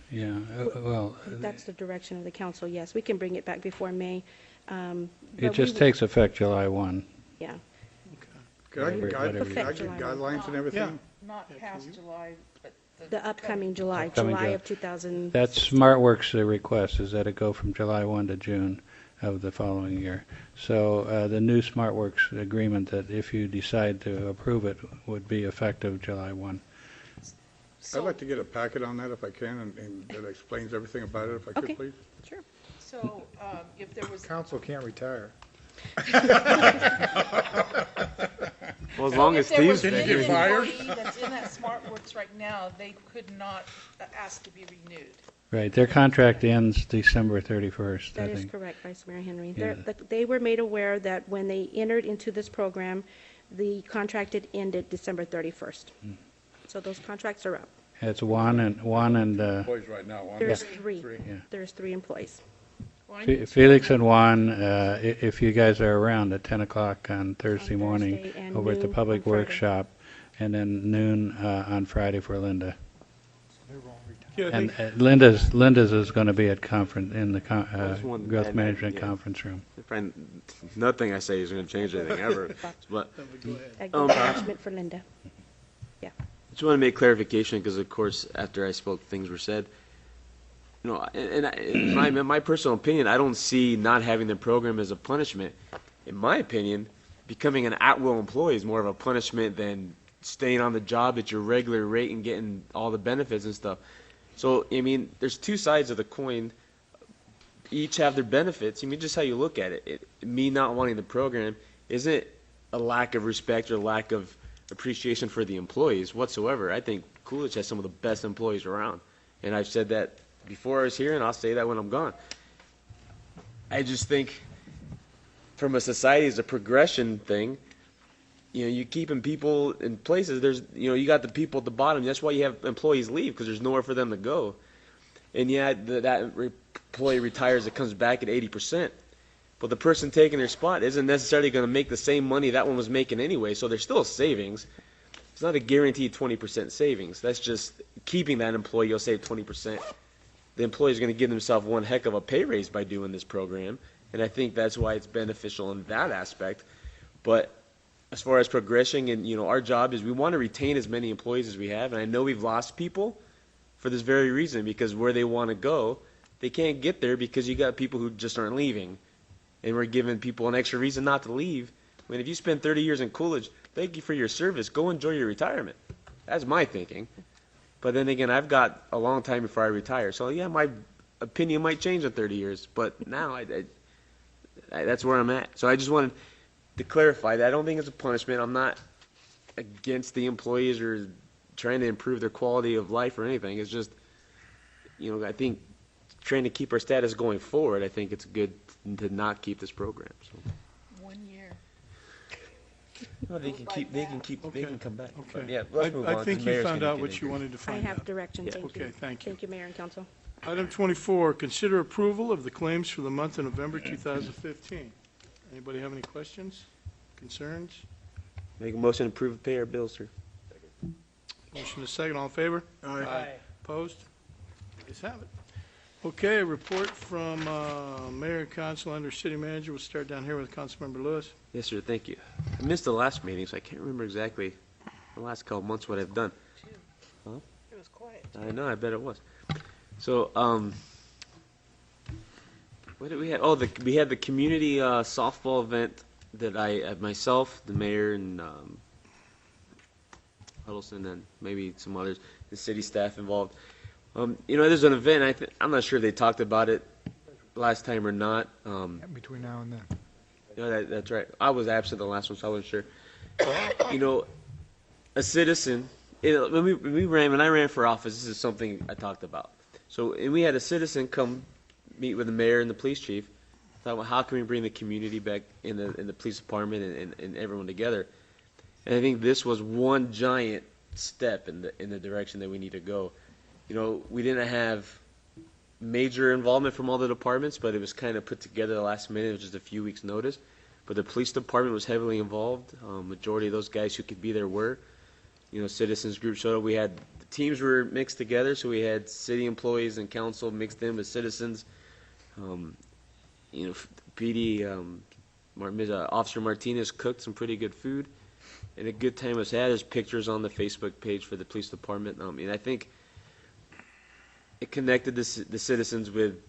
Yeah, well. That's the direction of the council, yes. We can bring it back before May. It just takes effect July 1. Yeah. Could I get Effect July 1. guidelines and everything? Not past July, but The upcoming July, Upcoming July July. of 2000. That's SmartWorks' request, is that it go from July 1 to June of the following year. So the new SmartWorks agreement, that if you decide to approve it, would be effective July 1. I'd like to get a packet on that if I can, and that explains everything about it, if I Okay. could, please. Sure. So if there was. Council can't retire. Well, as long as Steve's If there. there was any employee that's in that SmartWorks right now, they could not ask to be renewed. Right, their contract ends December 31st, I That is think. correct, Vice Mayor Henry. Yeah. They were made aware that when they entered into this program, the contract had ended December 31st. So those contracts are up. It's Juan and Employees right now. There's three. Yeah. There's 3 employees. Felix and Juan, if you guys are around at 10 o'clock on Thursday morning Thursday and over at the noon public on Friday. workshop, and then noon on Friday for Linda. Yeah, I And think- Linda's is going to be at conference, in the Just one growth add- management yeah. conference room. Nothing I say is going to change anything ever. But Acknowledgement for Linda. I just want to make clarification because, of course, after I spoke, things were said. you know, in my personal opinion, I don't see not having the program as a punishment. In my opinion, becoming an at-will employee is more of a punishment than staying on the job at your regular rate and getting all the benefits and stuff. So, I mean, there's two sides of the coin. Each have their benefits. I mean, just how you look at it. Me not wanting the program isn't a lack of respect or lack of appreciation for the employees whatsoever. I think Coolidge has some of the best employees around. And I've said that before I was here, and I'll say that when I'm gone. I just think from a society as a progression thing, you know, you keeping people in places, there's, you know, you got the people at the bottom. That's why you have employees leave, because there's nowhere for them to go. And yeah, that employee retires, it comes back at 80%. But the person taking their spot isn't necessarily going to make the same money that one was making anyway, so there's still savings. It's not a guaranteed 20% savings. That's just keeping that employee, you'll save 20%. The employee is going to give themselves one heck of a pay raise by doing this program, and I think that's why it's beneficial in that aspect. But as far as progression, and you know, our job is we want to retain as many employees as we have, and I know we've lost people for this very reason, because where they want to go, they can't get there because you got people who just aren't leaving, and we're giving people an extra reason not to leave. I mean, if you spend 30 years in Coolidge, thank you for your service. Go enjoy your retirement. That's my thinking. But then again, I've got a long time before I retire. So, yeah, my opinion might change in 30 years. But now, that's where I'm at. So I just wanted to clarify that. I don't think it's a punishment. I'm not against the employees or trying to improve their quality of life or anything. It's just, you know, I think trying to keep our status going forward, I think it's good to not keep this program. So. 1 year. No, they can keep. They can come back. Okay. But yeah, let's move on, I 'cause think you Mayor's found gonna out get what into you it. wanted to I find out. have direction, Yeah. thank you. Okay, thank you. Thank you, Mayor and Council. Item 24, consider approval of the claims for the month of November 2015. Anybody have any questions, concerns? Make a motion to approve pay our bills, sir. Motion is second, all in favor? Aye. Opposed? Ayes have it. Okay, report from Mayor and Council under City Manager. We'll start down here with Councilmember Lewis. Yes, sir. Thank you. I missed the last meeting, so I can't remember exactly the last couple months what I've done. Huh? It was quiet. I know. I bet it was. So, what did we have? Oh, we had the community softball event that myself, the mayor, and Huddleston, and maybe some others, the city staff involved. You know, there's an event. I'm not sure if they talked about it last time or not. Between now and then. No, that's right. I was absent the last one, so I wasn't sure. You know, a citizen. When I ran for office, this is something I talked about. So, and we had a citizen come meet with the mayor and the police chief. Thought, well, how can we bring the community back in the police department and everyone together? And I think this was one giant step in the direction that we need to go. You know, we didn't have major involvement from all the departments, but it was kind of put together the last minute. It was just a few weeks' notice. But the police department was heavily involved. Majority of those guys who could be there were. You know, citizens group showed up. We had the teams were mixed together, so we had city employees and council mixed in with citizens. You know, PD Officer Martinez cooked some pretty good food, and a good time was had. There's pictures on the Facebook page for the police department. And I think it connected the citizens with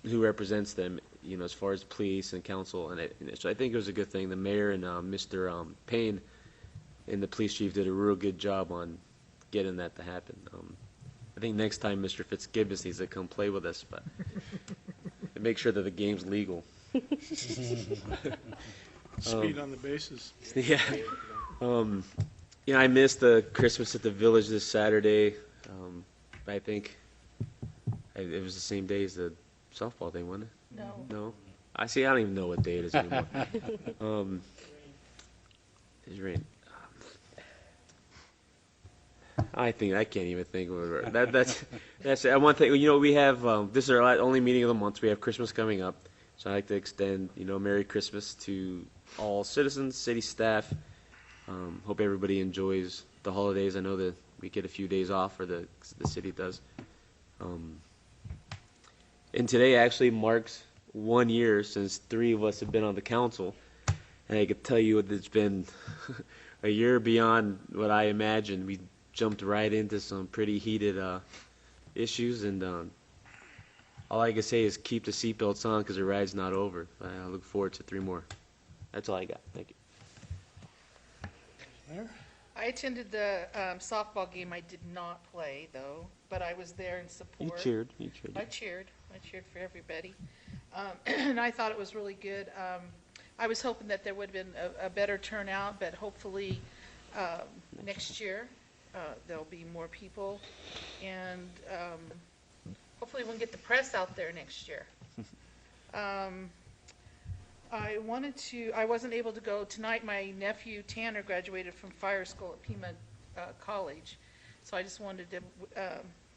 who represents them, you know, as far as police and council. And so I think it was a good thing. The mayor and Mr. Payne and the police chief did a real good job on getting that to happen. I think next time Mr. Fitzgibbons needs to come play with us, but and make sure that the game's legal. Speed on the bases. Yeah. You know, I missed the Christmas at the Village this Saturday. I think it was the same day as the softball thing, wasn't it? No. No? I don't even know what day it is anymore. It's rain. I can't even think of it. That's I want to think. You know, we have this is our only meeting of the month. We have Christmas coming up, so I'd like to extend, you know, Merry Christmas to all citizens, city staff. Hope everybody enjoys the holidays. I know that we get a few days off, or the city does. And today actually marks 1 year since 3 of us have been on the council, and I could tell you it's been a year beyond what I imagined. We jumped right into some pretty heated issues, and all I can say is keep the seatbelts on because the ride's not over. I look forward to 3 more. That's all I got. Thank you. I attended the softball game. I did not play, though, but I was there in support. You cheered. You cheered. I cheered. I cheered for everybody. And I thought it was really good. I was hoping that there would have been a better turnout, but hopefully next year there'll be more people. And hopefully we'll get the press out there next year. I wasn't able to go tonight. My nephew Tanner graduated from fire school at Pima College. So I just wanted to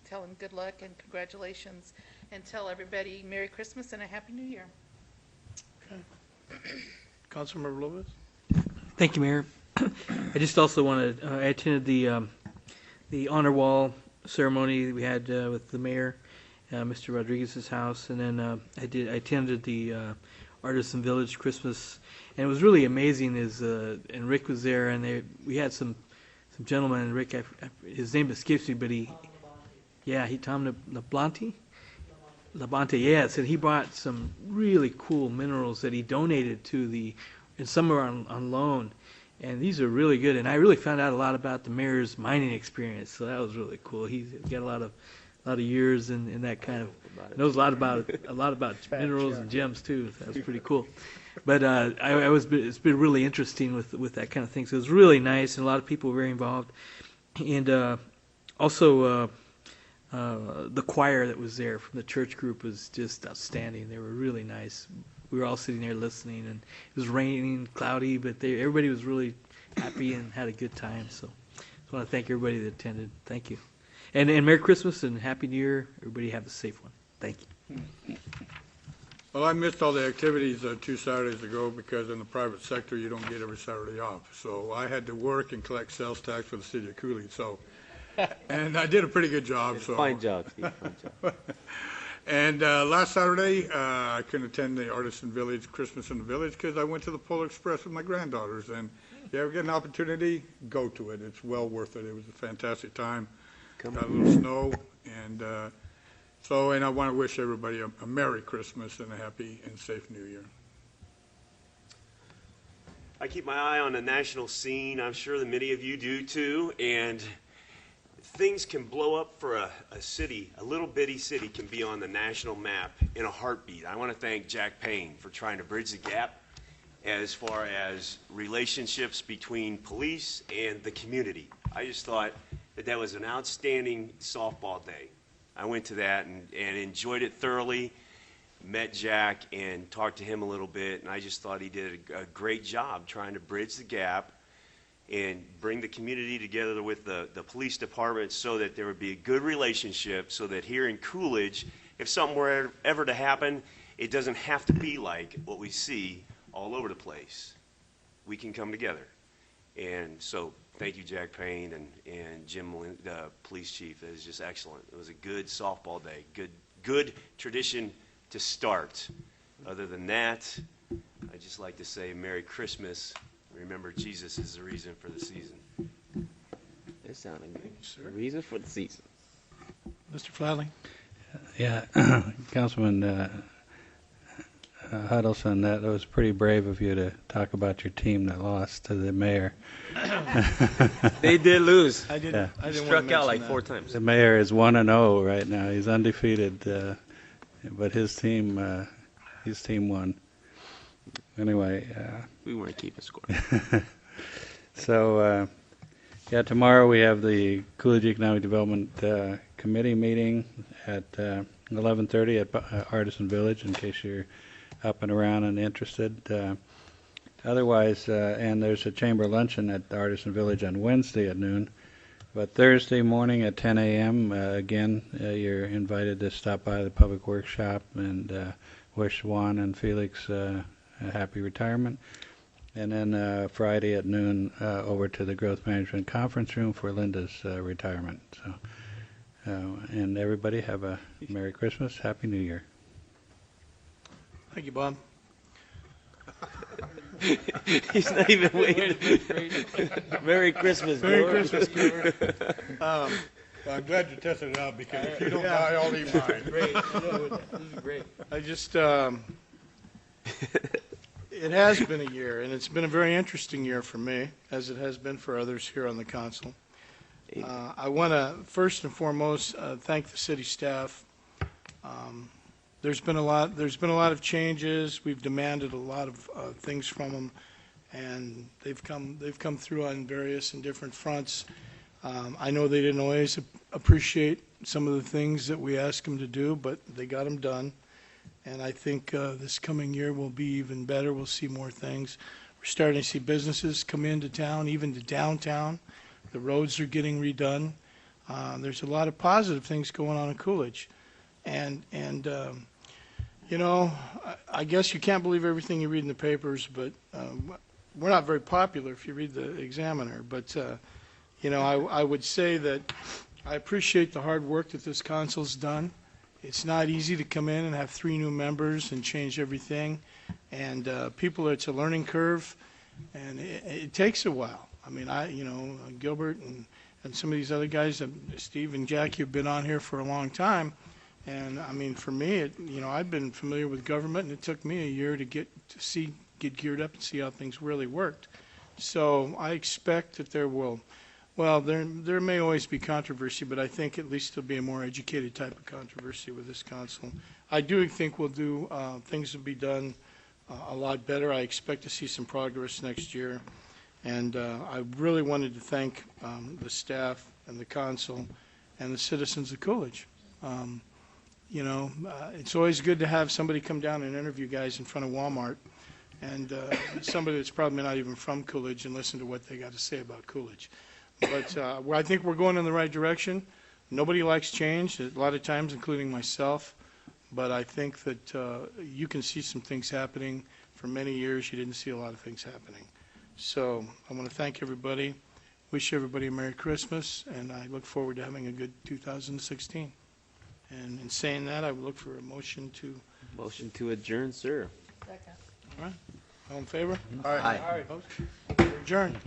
tell him good luck and congratulations and tell everybody Merry Christmas and a Happy New Year. Okay. Councilmember Lopez? Thank you, Mayor. I just also wanted, I attended the honor wall ceremony we had with the mayor, Mr. Rodriguez's house, and then I attended the Artisan Village Christmas, and it was really amazing. And Rick was there, and we had some gentleman, and Rick, his name escapes me, but Tom Labonte, yes, and he brought some really cool minerals that he donated to and some are on loan, and these are really good. And I really found out a lot about the mayor's mining experience, so that was really cool. He's got a lot of years in that kind of knows a lot about minerals and gems too. That was pretty cool. But it's been really interesting with that kind of thing. So it was really nice, and a lot of people were very involved, and also. The choir that was there from the church group was just outstanding. They were really nice. We were all sitting there listening, and it was raining, cloudy, but everybody was really happy and had a good time. So I just want to thank everybody that attended. Thank you. And Merry Christmas and Happy New Year. Everybody have a safe one. Thank you. Well, I missed all the activities 2 Saturdays ago because in the private sector you don't get every Saturday off. So I had to work and collect sales tax for the city of Coolidge. And I did a pretty good job. Fine job, Steve. Fine job. And last Saturday, I couldn't attend the Artisan Village, Christmas in the Village, because I went to the Polar Express with my granddaughters. And if you ever get an opportunity, go to it. It's well worth it. It was a fantastic time. Got a little snow. And and I want to wish everybody a Merry Christmas and a happy and safe New Year. I keep my eye on the national scene. I'm sure that many of you do too. And things can blow up for a city, a little bitty city can be on the national map in a heartbeat. I want to thank Jack Payne for trying to bridge the gap as far as relationships between police and the community. I just thought that was an outstanding softball day. I went to that and enjoyed it thoroughly, met Jack and talked to him a little bit, and I just thought he did a great job trying to bridge the gap and bring the community together with the police department so that there would be a good relationship, so that here in Coolidge, if something were ever to happen, it doesn't have to be like what we see all over the place. We can come together. And so thank you, Jack Payne and Jim, the police chief. It was just excellent. It was a good softball day, good tradition to start. Other than that, I'd just like to say Merry Christmas. Remember, Jesus is the reason for the season. It sounded good. The reason for the season. Mr. Fladley? Yeah, Councilman Huddleston, that was pretty brave of you to talk about your team that lost to the mayor. They did lose. I didn't Struck out like 4 times. The mayor is 1-0 right now. He's undefeated, but his team won. Anyway, we weren't keeping score. So, tomorrow we have the Coolidge Economic Development Committee meeting at 11:30 at Artisan Village, in case you're up and around and interested. Otherwise, and there's a chamber luncheon at Artisan Village on Wednesday at noon. But Thursday morning at 10 a.m., again, you're invited to stop by the Public Works shop and wish Juan and Felix a happy retirement. And then Friday at noon over to the Growth Management Conference Room for Linda's retirement. So, and everybody have a Merry Christmas, Happy New Year. Thank you, Bob. He's not even waiting. Merry Christmas, Merry Christmas. I'm glad you tested it out, because if you don't die, I'll eat mine. Great. This is great. I just, it has been a year, and it's been a very interesting year for me, as it has been for others here on the council. I want to, first and foremost, thank the city staff. There's been a lot of changes. We've demanded a lot of things from them, and they've come through on various and different fronts. I know they didn't always appreciate some of the things that we asked them to do, but they got them done. And I think this coming year will be even better. We'll see more things. We're starting to see businesses come into town, even to downtown. The roads are getting redone. There's a lot of positive things going on in Coolidge. And you know, I guess you can't believe everything you read in the papers, but we're not very popular if you read the Examiner. But, you know, I would say that I appreciate the hard work that this council's done. It's not easy to come in and have 3 new members and change everything. And people, it's a learning curve, and it takes a while. I mean, you know, Gilbert and some of these other guys, Steve and Jackie, have been on here for a long time. And I mean, for me, you know, I've been familiar with government, and it took me a year to get geared up and see how things really worked. So I expect that there may always be controversy, but I think at least there'll be a more educated type of controversy with this council. I do think we'll do things will be done a lot better. I expect to see some progress next year, and I really wanted to thank the staff and the council and the citizens of Coolidge. You know, it's always good to have somebody come down and interview guys in front of Walmart, and somebody that's probably not even from Coolidge, and listen to what they got to say about Coolidge. But I think we're going in the right direction. Nobody likes change, a lot of times, including myself. But I think that you can see some things happening. For many years, you didn't see a lot of things happening. So I want to thank everybody, wish everybody a Merry Christmas, and I look forward to having a good 2016. And in saying that, I would look for a motion to... Motion to adjourn, sir. All right. All in favor? All right. All right. Adjourned.